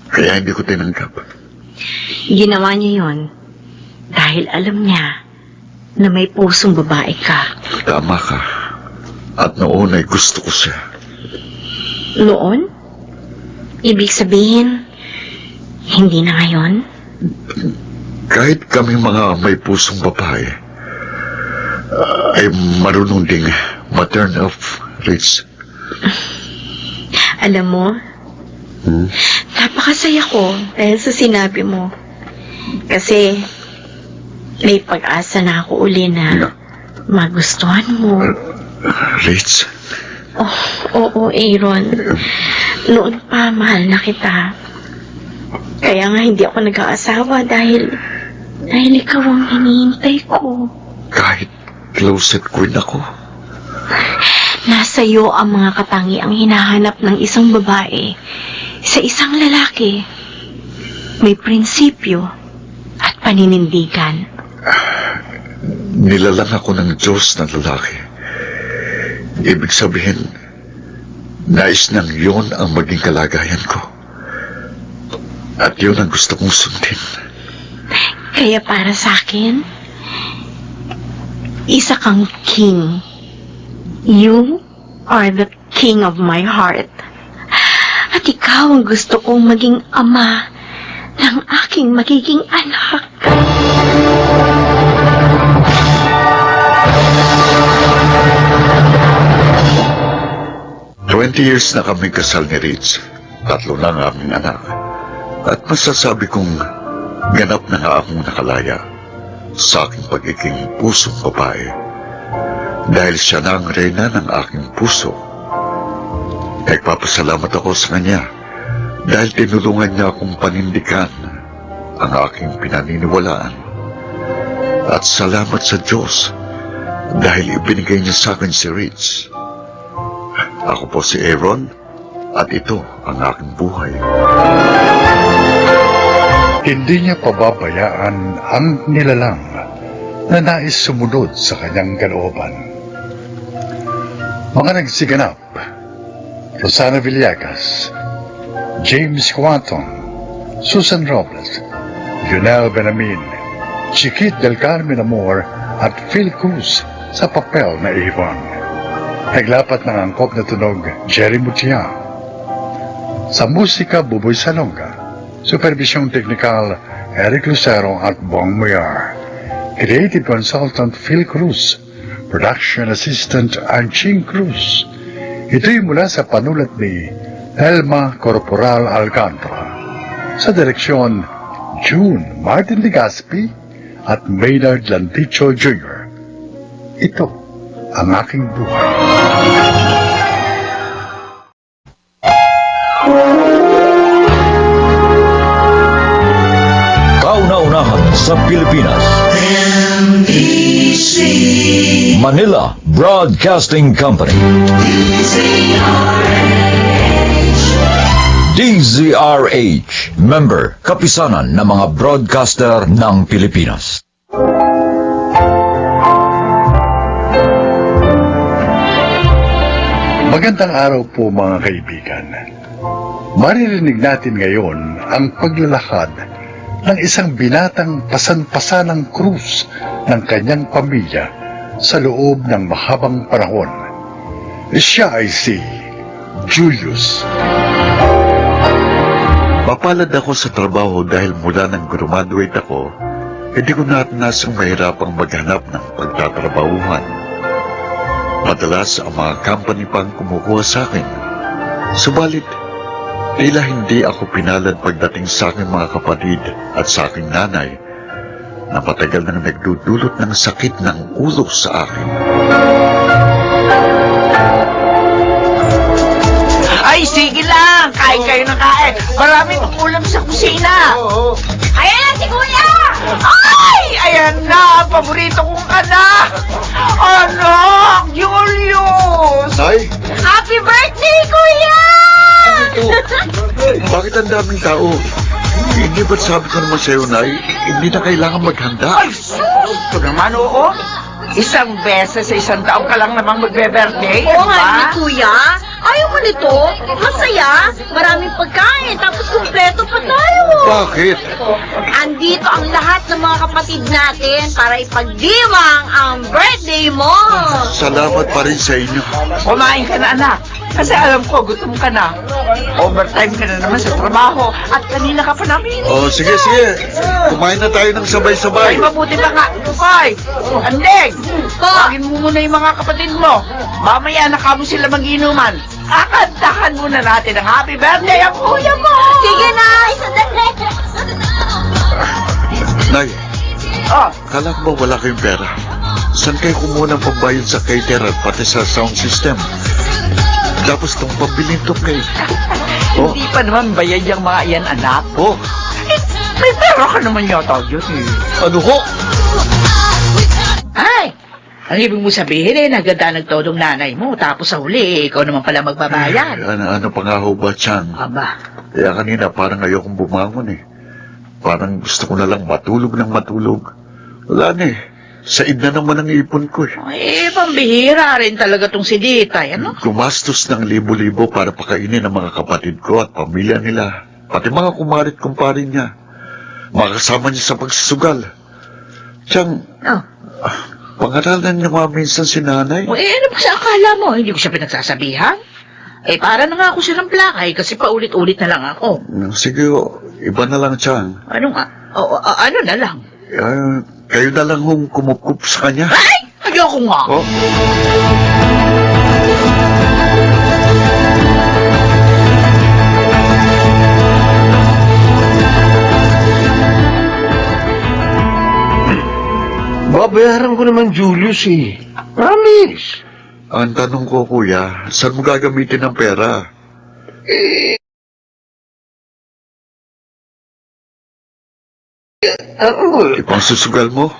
Kaya hindi ko tinanggap. Ginawa niya yon dahil alam niya na may pusong babae ka. Tama ka. At noon ay gusto ko siya. Noon? Ibig sabihin, hindi na ngayon? Kahit kami mga may pusong babae, ay marunong ding ma-turn off, Rich. Alam mo, napakasaya ko dahil sa sinabi mo. Kasi may pag-asa na ako uli na magustuhan mo. Rich, Oh, oo, Aaron. Noon pa, mahal na kita. Kaya nga hindi ako nag-aasawa dahil ikaw ang hinihintay ko. kahit closet queen ako, Nasa iyo ang mga katangiang hinahanap ng isang babae sa isang lalaki. May prinsipyo at paninindigan. nilalang ako ng Diyos na lalaki. Ibig sabihin, nais nang yun ang maging kalagayan ko. At yun ang gusto kong sundin. Kaya para sa akin, isa kang king. You are the king of my heart. At ikaw ang gusto kong maging ama ng aking magiging anak. Years na kami kasal ni Rich. 3 na ang aming anak. At masasabi kong ganap na nga akong nakalaya sa aking pagiging pusong babae. Dahil siya na ang reyna ng aking puso. Nagpapasalamat ako sa kanya dahil tinulungan niya akong panindigan ang aking pinaniniwalaan. At salamat sa Diyos dahil ibinigay niya sa akin si Rich. Ako po si Aaron at ito ang aking buhay. Hindi niya pababayaan ang nilalang na nais sumunod sa kanyang kalooban. Mga nagsiganap, Rosana Villegas, James Quanton, Susan Robles, Lionel Benamin, Chiquit del Carmen Amor at Phil Cruz sa papel na Avon. Naglapat ng angkop na tunog, Jerry Mutia. Sa musika, Buboy Salonga. Supervisyong teknikal, Eric Lucero at Bong Muyar. Creative Consultant, Phil Cruz. Production Assistant, Anching Cruz. Ito'y mula sa panulat ni Elma Corporal Alcantara. Sa direksyon, June Martin Legaspi at Maynard Lanticho Jr. Ito ang aking buhay. Kauna-unahan sa Pilipinas. Manila Broadcasting Company. DZRH, member, kapisanan ng mga broadcaster ng Pilipinas. Magandang araw po mga kaibigan. Maririnig natin ngayon ang paglalakad ng isang binatang pasan-pasanang krus ng kanyang pamilya sa loob ng mahabang panahon. Siya ay si Julius. Mapalad ako sa trabaho dahil mula nang graduate ako, hindi ko natanasang mahirapang maghanap ng pagtatrabahuhan. Madalas ang mga company pang kumukuha sa akin. Subalit, tila hindi ako pinalad pagdating sa aking mga kapatid at sa aking nanay na matagal nang nagdudulot ng sakit ng ulo sa akin. Ay, sige lang! Kain kayo ng kain! Maraming ulam sa kusina! Ayan na si Kuya! Ay! Ayan na! Paborito kong anak! Anak! Julius! Nay, Happy birthday, Kuya! bakit ang daming tao? Hindi ba't sabi ko naman sa'yo, Nay, hindi na kailangan maghanda? Ay, sus! Ito naman, oo. Isang beses sa isang taong ka lang namang magbe-birthday. Oo ano nga, ba? ni Kuya. Ayaw mo nito? Masaya. Maraming pagkain. Tapos kumpleto pa tayo. Bakit? Andito ang lahat ng mga kapatid natin para ipagdiwang ang birthday mo. Salamat pa rin sa inyo. Kumain ka na, anak. Kasi alam ko, gutom ka na. Overtime ka na naman sa trabaho. At kanina ka pa namin. Oh, sige. Kumain na tayo ng Ay, sabay-sabay. mabuti pa nga. Hoy! Andeng! Tawagin mo muna yung mga kapatid mo. Mamaya nakamo sila mag-inuman. Kakantahan muna natin ang happy birthday ang kuya mo! Sige na, sandali. Nay, Oh, kala ko ba wala kayong pera? Saan kayo kumuha ng pambayad sa caterer pati sa sound system? Tapos itong pambilin to kayo. Oh, hindi pa naman bayad yung mga iyan, anak. oh, May pera ka naman yata yun eh. ano ho? Ay! Ang ibig mo sabihin naganda nagtodong nanay mo, tapos sa huli, ikaw naman pala magbabayad. Ano pa nga ho ba, Chan? Aba, Kaya kanina parang ayokong bumangon eh. Parang gusto ko na lang matulog ng matulog. Wala na eh. Said na naman ang ipon ko eh. pambihira rin talaga tong si Ditay, ano? Gumastos ng libo-libo para pakainin ang mga kapatid ko at pamilya nila. Pati mga kumarit kumpare niya. Makasama niya sa pagsusugal. Siyang, Oh. pangaralan niya mga minsan si nanay. Ano ba sa akala mo? Hindi ko siya pinagsasabihan? Para na nga ako siya ng plakay kasi paulit-ulit na lang ako. Sige, iba na lang, Chang. Ano nga? Ano na lang? Kayo na lang hong kumukup sa kanya. Ay! Ayoko nga! Oh. Babayaran ko naman, Julius eh. Promise. Ang tanong ko, kuya, saan mo gagamitin ang pera? Ipang susugal mo?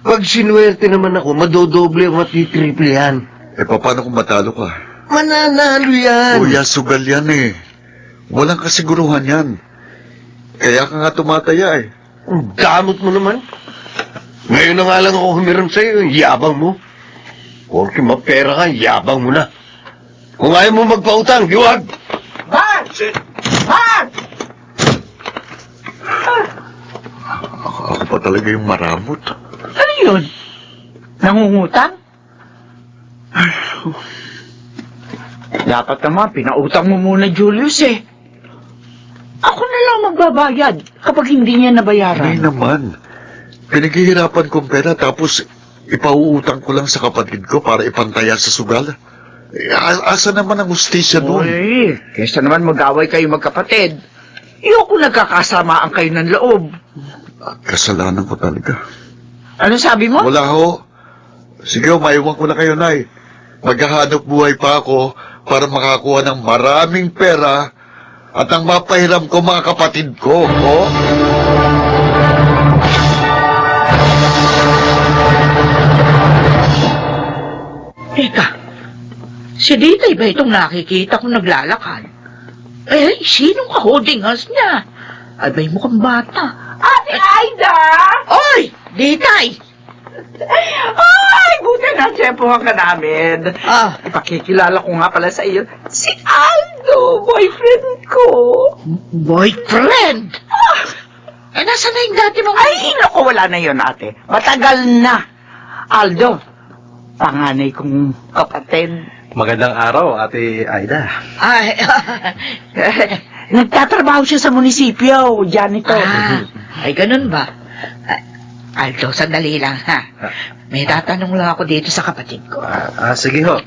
Pag sinuwerte naman ako, madodoble o matitriple yan. Paano kung matalo ka? Mananalo yan. Kuya, sugal yan eh. Walang kasiguruhan yan. Kaya ka nga tumataya eh. Ang damot mo naman. Ngayon na nga lang ako humiram sa'yo, yung yabang mo. Porque mapera ka, yabang mo na. Kung ayaw mo magpautang, giwag! Bart! Bart! Ako pa talaga yung maramot. Ano yun? Nangungutang? Dapat naman, pinautang mo muna, Julius eh. Ako na lang magbabayad kapag hindi niya Hindi nabayaran. naman. Pinaghihirapan kong pera tapos ipauutang ko lang sa kapatid ko para ipantaya sa sugal. Asa naman ang ustisya doon? Uy, kesa naman mag-away kayo magkapatid. Iyoko nagkakasamaan kayo ng loob. Kasalanan ko talaga. Ano sabi mo? Wala ho. Sige, maiwan ko na kayo, Nay. Maghahanap buhay pa ako para makakuha ng maraming pera at ang mapahiram ko mga kapatid ko. Oh? Teka, si Ditay ba itong nakikita kong naglalakad? Eh, sinong kahodingas niya? Abay, mukhang bata. Ate Aida! Oy! Ditay! Ay, buti na tiyempohan ka namin. Ah, Ipakikilala ko nga pala sa iyo, si Aldo, boyfriend ko. boyfriend! Eh, nasa na yung dati mong... Ay, naku, wala na yun, ate. Matagal na. Aldo, panganay kong kapatid. Magandang araw, Ate Aida. Ay, Nagtatrabaho siya sa munisipyo, janitor. ay, ganun ba? Aldo, sandali lang, ha? May tatanong lang ako dito sa kapatid ko. Sige ho.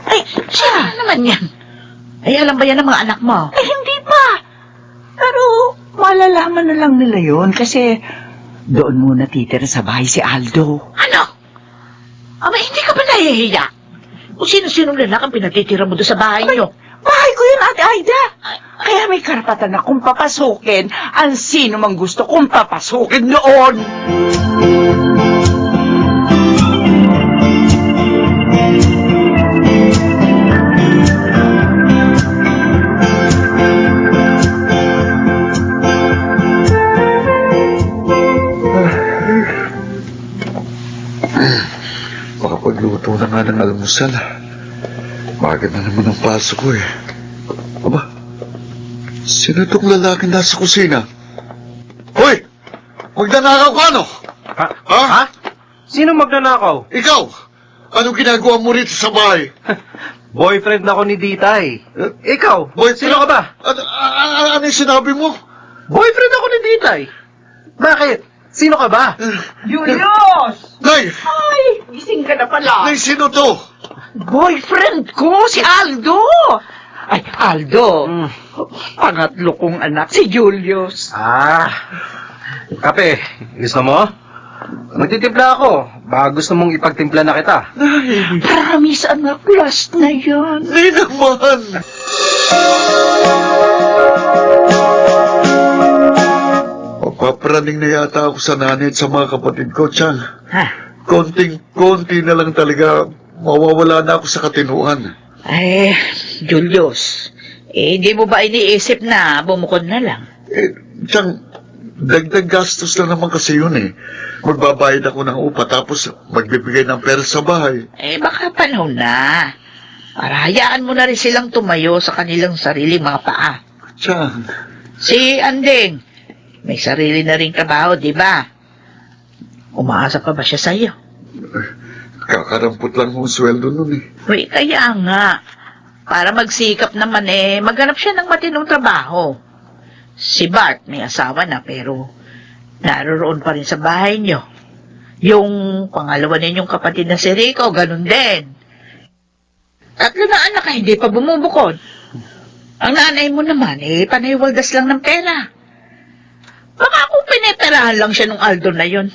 Ay, siya naman yan. Ay, alam ba yan ng mga anak mo? Eh, hindi pa. Pero, malalaman na lang nila yun kasi doon muna titira sa bahay si Aldo. Ano? Aba, hindi ka ba nahihiya? Kung sino-sino lalaki ang pinatitira mo doon sa bahay niyo? Bahay ko yun, Ate Aida. Kaya may karapatan akong papasukin ang sino mang gusto kong papasukin noon. Makapagluto na nga ng almusal. Bakit na naman ang pasok ko eh. Aba, sino itong lalaking nasa kusina? Hoy! Magnanakaw ka ano? Ha? Sino magnanakaw? Ikaw! Anong ginagawa mo rito sa bahay? Boyfriend ako ni Ditay. Ikaw? Boy, Sino ka ba? Ano yung sinabi mo? Boyfriend ako ni Ditay. Bakit? Sino ka ba? Julius! Nay! Ay, gising ka na pala. Nay, sino to? Boyfriend ko, si Aldo. Ay, Aldo. Pangatlo kong anak, si Julius. Kape. Gusto mo? Magtitimpla ako. Baka gusto mong ipagtimpla na kita. Promise, anak, last na yan. Nay naman! Paparaning na yata ako sa nanay at sa mga kapatid ko, Chang. Konting-konti na lang talaga mawawala na ako sa katinuan. Eh, Julius, hindi mo ba iniisip na bumukod na lang? Chang, dagdag gastos na naman kasi yun eh. Magbabayad ako ng upa tapos magbibigay ng pera sa bahay. Eh, baka panahon na. Para hayaan mo na rin silang tumayo sa kanilang sariling mga paa. Chang, Si Anding, may sarili na rin trabaho, di ba? Umaasa pa ba siya sa'yo? kakarampot lang yung sweldo nun eh. Uy, kaya nga. Para magsikap naman maghanap siya ng matinong trabaho. Si Bart may asawa na pero naroroon pa rin sa bahay niyo. Yung pangalawa ninyong kapatid na si Rico, ganun din. 3 na anak hindi pa bumubukod. Ang nanay mo naman, panay-waldas lang ng pera. Baka kung pineterahan lang siya nung Aldo na yun.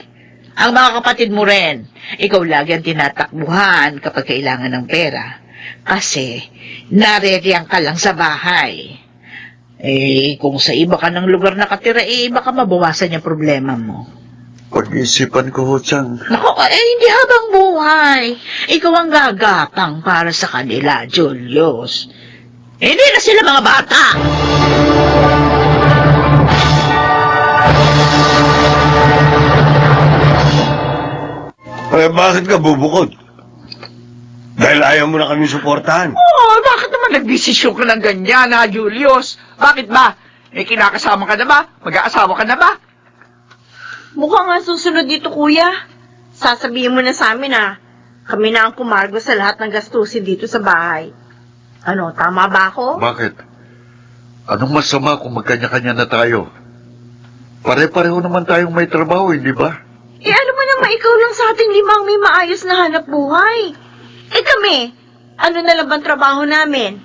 Ang mga kapatid mo rin, ikaw lagi ang tinatakbuhan kapag kailangan ng pera. Kasi, nareriyang ka lang sa bahay. Kung sa iba ka ng lugar nakatira, baka mabawasan yung problema mo. Pag-iisipan ko ho, Chang. Naku, hindi habang buhay. Ikaw ang gagapang para sa kanila, Julius. Hindi na sila mga bata. Bakit ka bubukod? Dahil ayaw mo na kami suportahan. Bakit naman nagdesisyon ka ng ganyan, ha, Julius? Bakit ba? Kinakasama ka na ba? Mag-aasawa ka na ba? Mukhang nga susunod dito, kuya. Sasabihin mo na sa amin, kami na ang pumargo sa lahat ng gastusin dito sa bahay. Ano, tama ba ako? Bakit? Anong masama kung magkanya-kanya na tayo? Pare-pareho naman tayong may trabaho, hindi ba? Ano mo naman ikaw lang sa ating 5 may maayos na hanap buhay. Kami, ano na lang bang trabaho namin?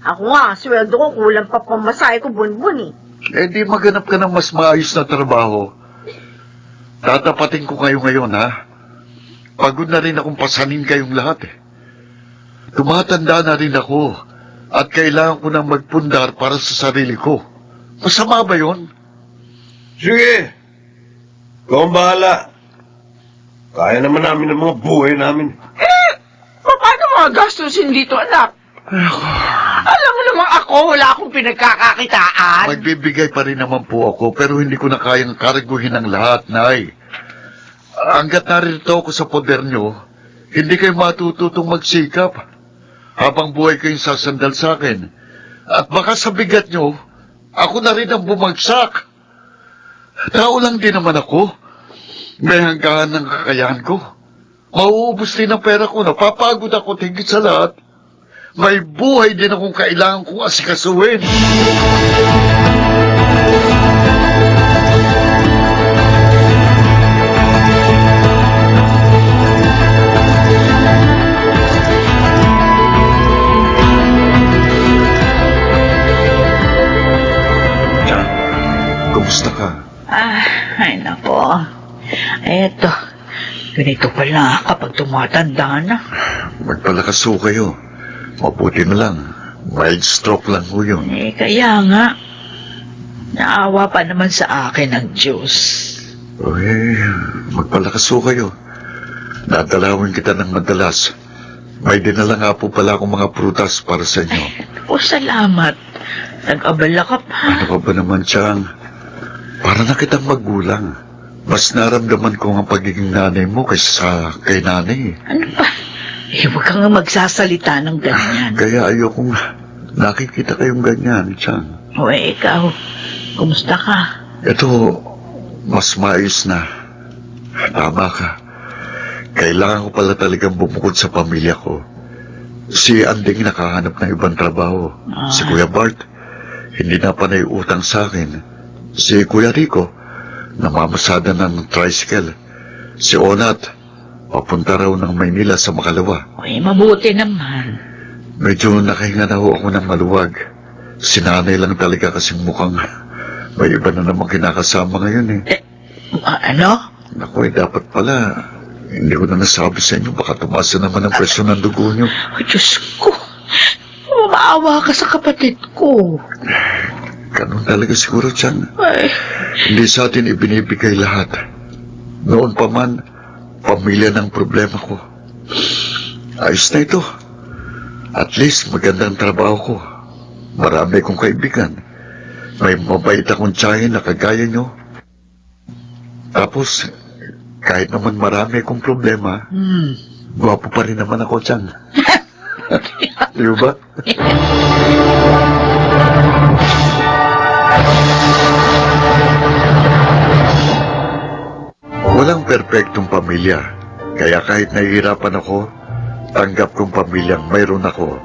Ako nga, sweldo ko kulang pa pamasahe ko bunbun Di maganap ka ng mas maayos na trabaho. Tatapatin ko kayo ngayon, ha? Pagod na rin akong pasanin kayong lahat, Tumatanda na rin ako at kailangan ko nang magpundar para sa sarili ko. Masama ba yun? Sige. Ikaw ang bahala. Kaya naman namin ang mga buhay namin. Paano mga gastusin dito, anak? Alam mo naman ako, wala akong pinagkakakitaan. Magbibigay pa rin naman po ako, pero hindi ko na kayang karguhin ang lahat, Nay. Hanggat narito ako sa poder nyo, hindi kayo matututong magsikap. Habang buhay kayong sasandal sa akin. At baka sa bigat nyo, ako na rin ang bumagsak. Tao lang din naman ako. May hanggahan ng kakayahan ko. Mauubos din ang pera ko, napapagod ako tigit sa lahat. May buhay din akong kailangan kong asikasuhin. Jan, kumusta ka? Ay nako. Eto, ganito pala kapag tumatanda na. Magpalakas ho kayo. Mabuti na lang. Mild stroke lang ho yun. Kaya nga, naawa pa naman sa akin ang Diyos. Magpalakas ho kayo. Dadalawin kita ng madalas. May dinala nga po pala akong mga prutas para sa inyo. O, salamat. Nag-abala ka pa. Ano ka ba naman, Chang? Para na kitang magulang. Mas naramdaman ko ang pagiging nanay mo kaysa kay nanay. Ano ba? Huwag kang magsasalita ng ganyan. Kaya ayokong nakikita kayong ganyan, Chang. O, ikaw, kumusta ka? Ito, mas maayos na. Tama ka. Kailangan ko pala talagang bumukod sa pamilya ko. Si Anding nakahanap ng ibang trabaho. Si Kuya Bart, hindi na panay utang sa akin. Si Kuya Rico, namamasada ng tricycle. Si Onat, papunta raw ng Maynila sa Makalawa. Uy, mabuti naman. Medyo nakahinga na ho ako ng maluwag. Si nanay lang talaga kasing mukhang may iba na namang kinakasama ngayon eh. Ano? Naku, dapat pala. Hindi ko na nasabi sa inyo, baka tumaas na naman ang presyo ng dugo nyo. Oh, Diyos ko. Maawa ka sa kapatid ko. Ganun talaga siguro, Chan. Ay, Hindi sa atin ibinibigay lahat. Noon pa man, pamilya ng problema ko. Ayos na ito. At least magandang trabaho ko. Marami kong kaibigan. May mabait akong tiyahin na kagaya nyo. Tapos, kahit naman marami akong problema, gwapo pa rin naman ako, Chan. Di ba? Walang perpektong pamilya, kaya kahit nahihirapan ako, tanggap kong pamilyang mayroon ako.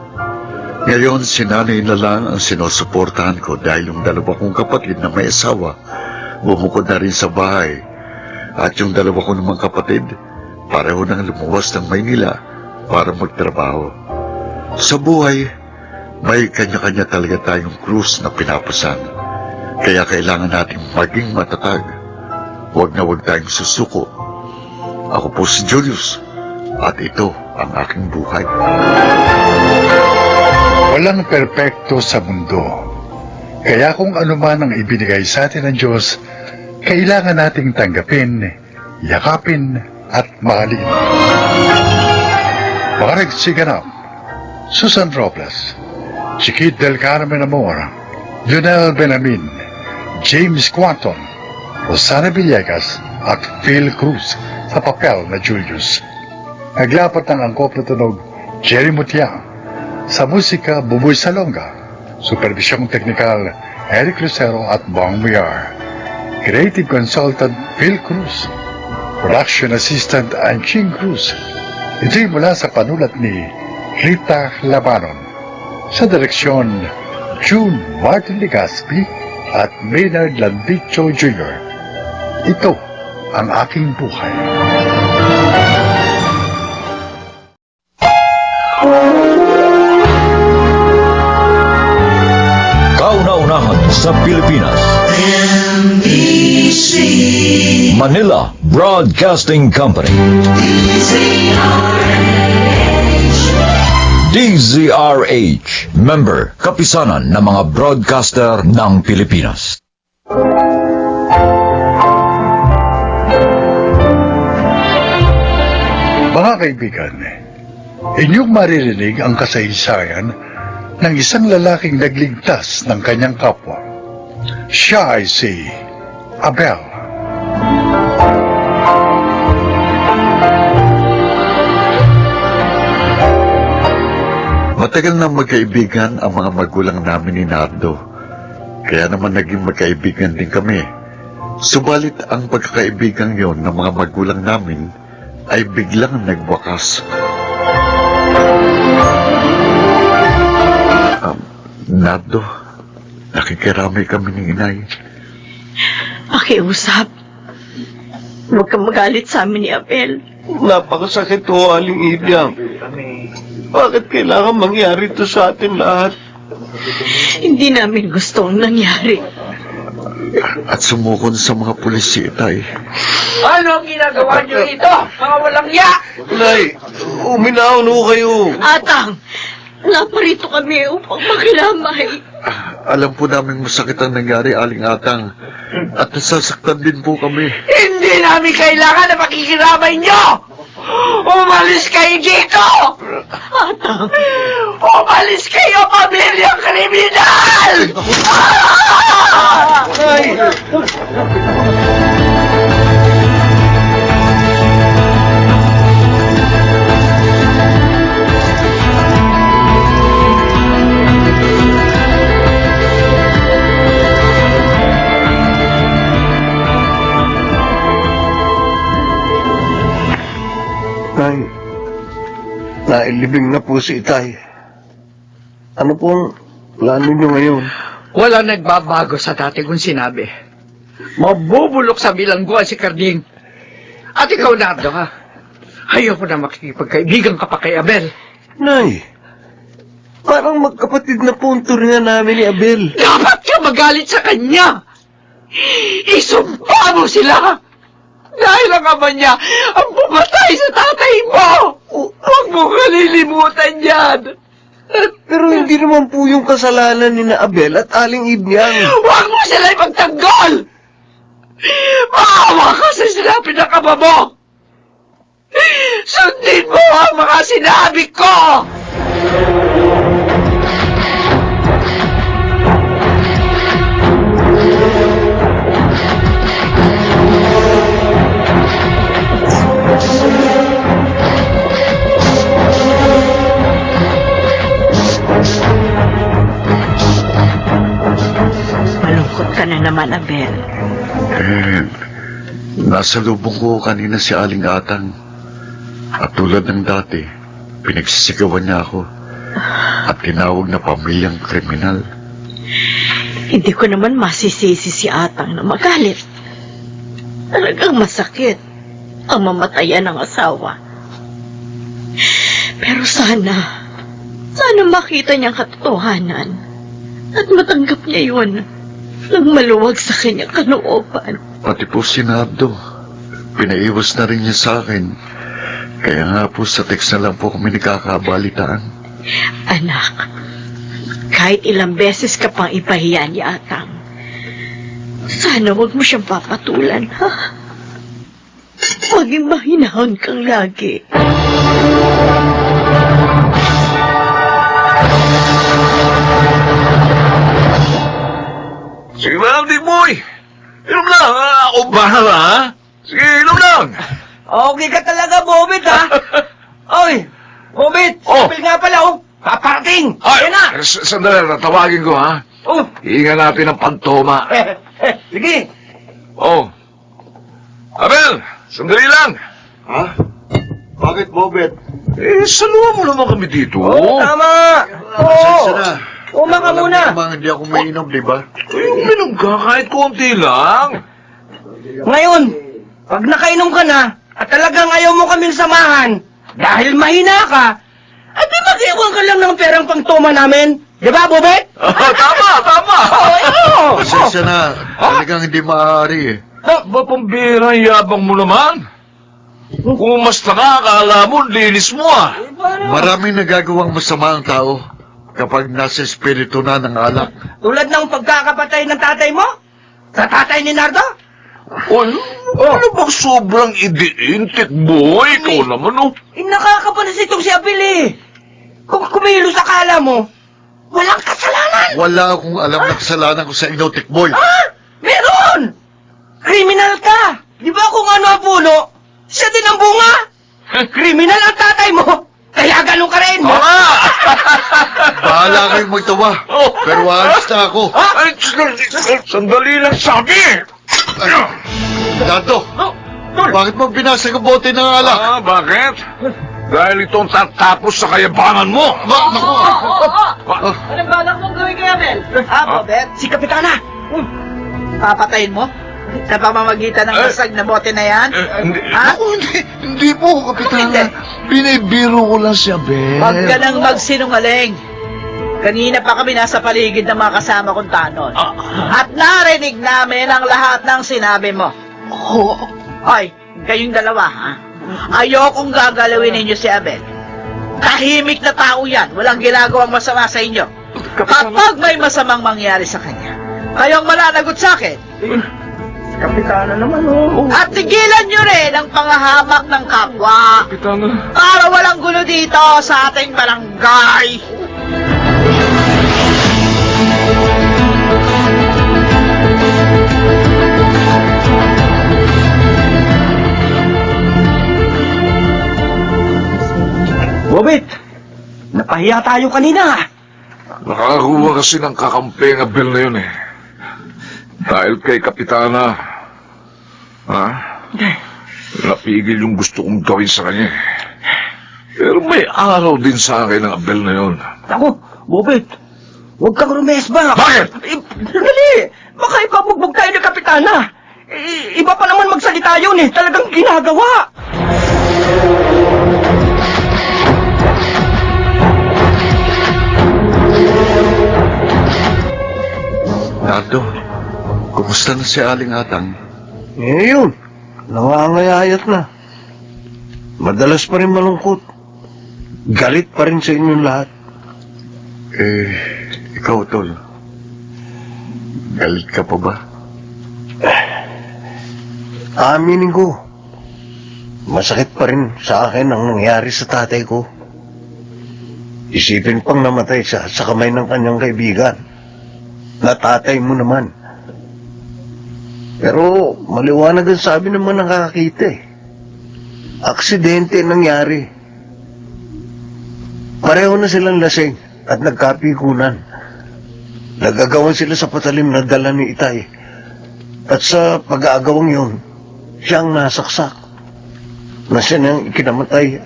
Ngayon, si nanay na lang ang sinusuportahan ko dahil yung dalawa kong kapatid na may asawa, bumukod na rin sa bahay. At yung dalawa ko namang kapatid, pareho nang lumuwas ng Maynila para magtrabaho. Sa buhay, may kanya-kanya talaga tayong krus na pinapasan. Kaya kailangan nating maging matatag. Huwag na huwag tayong susuko. Ako po si Julius, at ito ang aking buhay. Walang perpekto sa mundo. Kaya kung ano man ang ibinigay sa atin ng Diyos, kailangan nating tanggapin, yakapin, at mahalin. Mga nagsiganap, Susan Robles, Chiquit del Carmen Amor, Lionel Benamin, James Quanton, Rosana Villegas, at Phil Cruz sa papel na Julius. Naglapat ng angkop na tunog, Jerry Mutiang. Sa musika, Buboy Salonga. Supervisyong teknikal, Eric Lucero at Bong Miar. Creative Consultant, Phil Cruz. Production Assistant, Anching Cruz. Ito'y mula sa panulat ni Rita Labanon. Sa direksyon, June Martin Legaspi at Maynard Landicho Jr. Ito ang aking buhay. Kauna-unahan sa Pilipinas. Manila Broadcasting Company. DZRH, member, kapisanan ng mga broadcaster ng Pilipinas. Mga kaibigan, inyong maririnig ang kasaysayan ng isang lalaking nagligtas ng kanyang kapwa. Siya ay si Abel. Matagal na magkaibigan ang mga magulang namin ni Nardo. Kaya naman naging magkaibigan din kami. Subalit ang pagkakaibigan yon ng mga magulang namin ay biglang nagwakas. Nardo, nakikiramay kami ni inay. Pakiusap. Huwag kang magalit sa amin ni Abel. Napakasakit ho, Aling Ibyang. Bakit kailangan mangyari ito sa atin lahat? Hindi namin gusto ang nangyari. At sumukon sa mga pulis si Itay. Ano ang ginagawa niyo ito? Mga walang ya! Nay, uminahon ho kayo. Atang, naparito kami upang makilamay. Alam po namin masakit ang nangyari, Aling Atang. At nasasaktan din po kami. Hindi namin kailangan na pakikiramay niyo! Umalis kayo dito! Atang, Umalis kayo, pamilyang kriminal! Nay, nailibing na po si Itay. Ano pong plano niyo ngayon? Wala nagbabago sa dati kong sinabi. Mabubulok sa bilangguan si Carding. At ikaw, Nardo, ha? Ayoko na makikipagkaibigan ka pa kay Abel. Nay, parang magkapatid na po ang turingan namin ni Abel. Dapat ka magalit sa kanya! Isumpa mo sila! Dahil ang ama niya ang pumatay sa tatay mo! Huwag mo kalilimutan yan! Pero hindi naman po yung kasalanan ni na Abel at Aling Ibyang. Huwag mo sila ipagtanggol! Maawa ka sa sinabi ng ama mo! Sundin mo ang mga sinabi ko! malungkot ka na naman, Abel. Nasa lubong ko kanina si Aling Atang. At tulad ng dati, pinagsisigawan niya ako. At tinawag na pamilyang kriminal. Hindi ko naman masisisi si Atang na magalit. Talagang masakit ang mamatayan ng asawa. Pero sana makita niyang katotohanan at matanggap niya yun nang maluwag sa kanyang kalooban. Pati po si Nardo. Pinaiwas na rin niya sa akin. Kaya nga po sa text na lang po kami nagkakabalitaan. Anak, kahit ilang beses ka pang ipahiya ni Atang, sana wag mo siyang papatulan, ha? Maging mahinahon kang lagi. Sige lang, Big Boy. Inom lang, ako bahala, ha? Sige, inom lang. Okay ka talaga, Bobit, ha? Oy, Bobit, Oh. Abel nga pala, oh. Paparating! Ay, Yan na! sandali, tawagin ko, ha? Oh, Hihingan natin ng pantoma. sige. Oh. Abel, sandali lang. Ha? Bakit, Bobet? Saluhan mo naman kami dito. Tama! Pasensya na. Uma ka muna. Namang hindi ako mainom, di ba? Minom ka kahit konti lang. Ngayon, pag nakainom ka na, at talagang ayaw mo kaming samahan, dahil mahina ka, at di mag-iwan ka lang ng perang pangtoma namin. Di ba, Bobet? Tama. Pasensya na. Talagang hindi maaari eh. Ba pambira ang yabang mo naman? Kung mas nakakaala mo, linis mo, ah. Maraming nagagawang masama ang tao kapag nasa espiritu na ng alak. Tulad ng pagkakapatay ng tatay mo? Sa tatay ni Nardo? Ano bang sobrang idiintik, boy? Ikaw naman, oh. Nakakapanas itong si Abel eh. Kung kumilos akala mo, walang kasalanan. Wala akong alam na kasalanan ko sa inyo, Tikboy. Meron! Kriminal ka! Di ba kung ano ang puno, siya din ang bunga? Kriminal ang tatay mo, kaya ganun ka rin. Bahala kayong magtawa. Pero alis na ako. Ay, sandali lang sabi! Dato, bakit mo binasag ang bote ng alak? Bakit? Dahil itong tatapos sa kayabangan mo! Anong balak mong gawin kaya, Mel? Bobet? Si Kapitana! Papatayin mo? Sa pamamagitan ng basag na bote na yan? Hindi. Ako, hindi po, Kapitana. Binibiro ko lang si Abel. Huwag ka nang magsinungaling. Kanina pa kami nasa paligid ng mga kasama kong tanod. At narinig namin ang lahat ng sinabi mo. Hoy, kayong dalawa, ha? Ayokong gagalawin ninyo si Abel. Tahimik na tao yan. Walang ginagawang masama sa inyo. Kapag may masamang mangyari sa kanya, kayong malalagot sa akin. Kapitana naman, oh. At tigilan nyo rin ang pangahamak ng kapwa. Para walang gulo dito sa ating barangay. Bobet, napahiya tayo kanina. Nakakuha kasi ng kakampi ang Abel na yun eh. Dahil kay Kapitana, napigil yung gusto kong gawin sa kanya. Pero may araw din sa akin ang Abel na yun. Ako, Bobet, huwag kang rumesba. Bakit? Dali, baka ipabugbog tayo ng Kapitana. Iba pa naman magsalita yun eh, talagang ginagawa. Nardo, kumusta na si Aling Atang? Ngayon, nangangayayat na. Madalas pa rin malungkot. Galit pa rin sa inyong lahat. Ikaw, Tol. Galit ka pa ba? Aminin ko, masakit pa rin sa akin ang nangyari sa tatay ko. Isipin pang namatay siya sa kamay ng kanyang kaibigan. Na tatay mo naman. Pero maliwanag ang sabi naman nakakakita eh. Aksidente nangyari. Pareho na silang lasing at nagkapikunan. Nagagawan sila sa patalim na dala ni Itay. At sa pag-aagawang yun, siyang nasaksak. Na siya nang ikinamatay.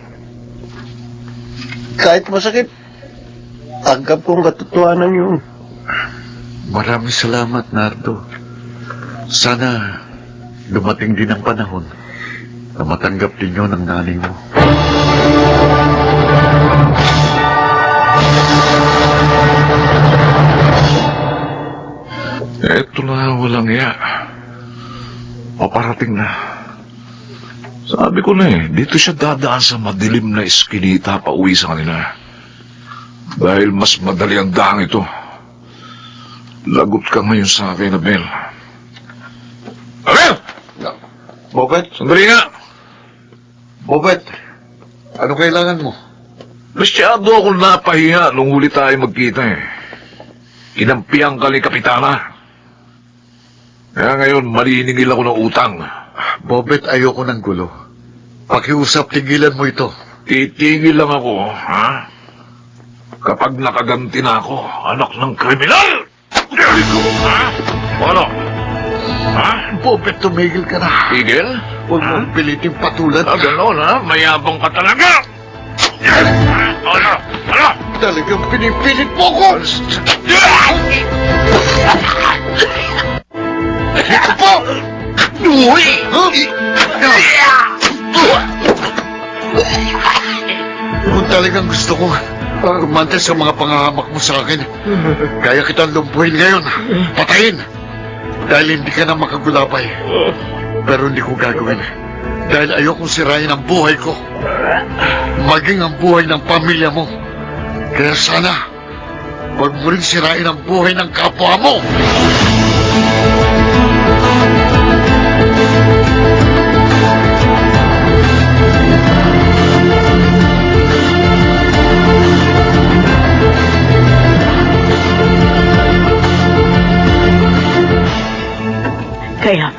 Kahit masakit, agap kong katotohanan yun. Maraming salamat, Nardo. Sana dumating din ang panahon na matanggap din yun ang nanay mo. Eto na, walang iya. Paparating na. Sabi ko na eh, dito siya dadaan sa madilim na eskinita pa uwi sa kanila. Dahil mas madali ang daang ito. Lagot ka ngayon sa akin, Abel. Abel! Bobet? Sandali nga! Bobet, ano kailangan mo? Masyado akong napahiya nung huli tayo magkita eh. Kinampihan ka ni Kapitana. Kaya ngayon, maniningil ako ng utang. Bobet, ayoko ng gulo. Pakiusap, tigilan mo ito. Titigil lang ako, ha? Kapag nakaganti na ako, anak ng kriminal! Ha? Ano? Ha? Bobet, tumigil ka na. Tigil? Huwag mong piliting patulan. Gano'n, ha? Mayabang ka talaga! Ano? Ano? Talagang pinipilit mo ko! Ito po! Uy! Kung talagang gusto ko, rumante sa mga pangahamak mo sa akin, kaya kitang lumpuhin ngayon, patayin, dahil hindi ka na makagulapay. Pero hindi ko gagawin, dahil ayokong sirain ang buhay ko, maging ang buhay ng pamilya mo. Kaya sana, huwag mo rin sirain ang buhay ng kapwa mo.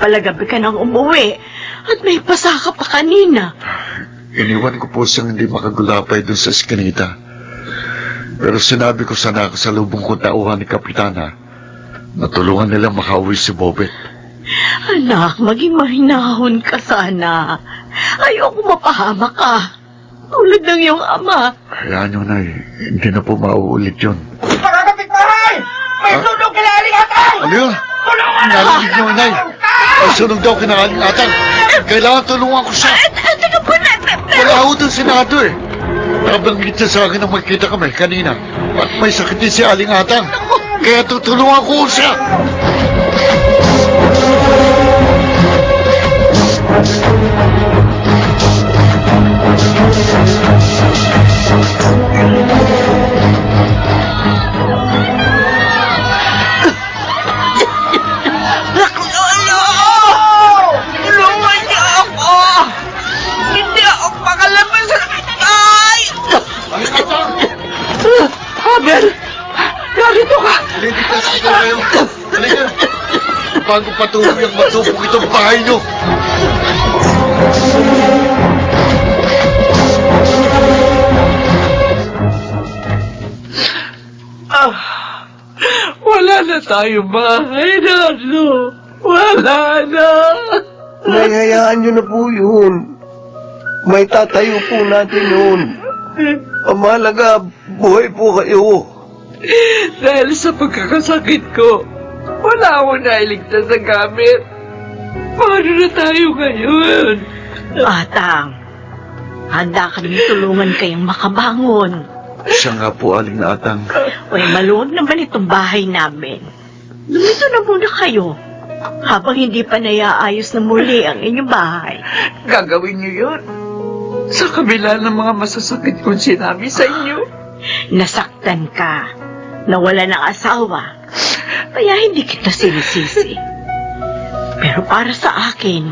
pala gabi ka nang umuwi at may pasa ka pa kanina. Iniwan ko po siyang hindi makagulapay doon sa eskinita. Pero sinabi ko sa nakasalubong ko tauhan ni Kapitana na tulungan nilang makauwi si Bobet. Anak, maging mahinahon ka sana. Ayoko mapahama ka. Tulad ng iyong ama. Hayaan nyo, Nay. Hindi na po mauulit yun. Mga kapitbahay! May sunog kila Aling Atang! Ano yun? Tulungan na! Narinig nyo, Nay. Ang sunog daw kinakaling atang. Kailangan tulungan ko siya. Teka po na. Wala ako doon senado eh. Nabanggit niya sa akin na magkita kami kanina. At may sakit din si Aling Atang. Kaya tutulungan ko siya. Lolo! Tulungan niyo ako! Hindi ako makalabas sa... Ay! Abel! Narito ka! Ligtas na kayo. Halika. Bago patuloy ang matupok itong bahay niyo. Wala na tayo bahay, Narlo. Wala na. Nahihayaan niyo na po yun. May tatayo po natin yun. Ang mahalaga, buhay po kayo. Dahil sa pagkakasakit ko, wala akong nailigtas sa gamit. Paano na tayo ngayon? Atang, handa kami tulungan kayong makabangon. Siya nga po, Aling Atang. Uy, maluwag naman itong bahay namin. Lumito na muna kayo habang hindi pa naiaayos na muli ang inyong bahay. Gagawin niyo yun. Sa kabila ng mga masasakit kong sinabi sa inyo. Nasaktan ka, nawala ng asawa, kaya hindi kita sinisisi. Pero para sa akin,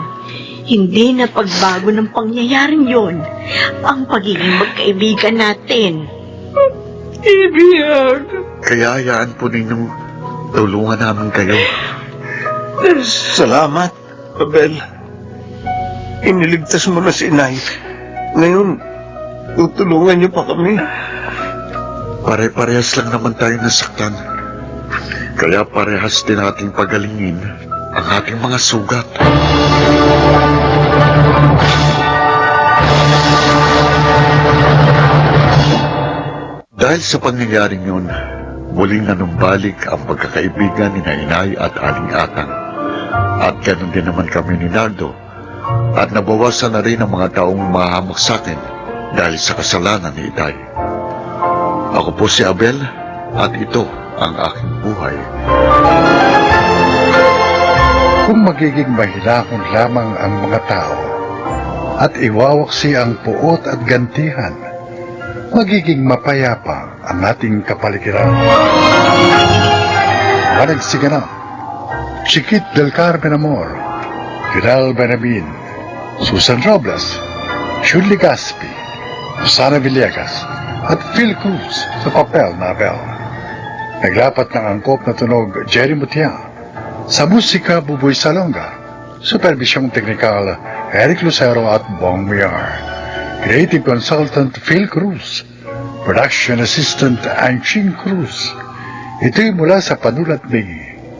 hindi na pagbago ng pangyayaring yon ang pagiging magkaibigan natin. Ibig. Kaya hayaan po ninyong tulungan namin kayo. Salamat, Abel. Iniligtas mo na si Inay. Ngayon, tutulungan niyo pa kami. Pare-parehas lang naman tayo nasaktan. Kaya parehas din nating pagalingin ang ating mga sugat. Dahil sa pangyayaring yun, muling nanumbalik ang pagkakaibigan ni Inay at Aling Atang. At ganun din naman kami ni Nardo. At nabawasan na rin ang mga taong mahamak sa akin dahil sa kasalanan ni Itay. Ako po si Abel at ito ang aking buhay. Kung magiging mahilakon lamang ang mga tao at iwawaksi ang puot at gantihan, magiging mapayapa ang ating kapaligiran. Managsiganap, Chiquit del Carmen Amor, Vidal Benabin, Susan Robles, Shirley Gaspi, Susana Villegas, at Phil Cruz sa papel na Abel. Naglapat ng angkop na tunog Jerry Mutia, sa musika Buboy Salonga, supervisyong teknikal Eric Lucero at Bong Miar. Creative Consultant Phil Cruz, Production Assistant Anching Cruz. Ito'y mula sa panulat ni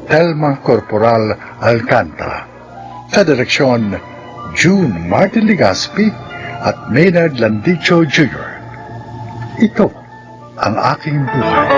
Telma Corporal Alcantara. Sa direksyon, June Martin Ligaspi at Maynard Landicho Jr. Ito ang aking buhay.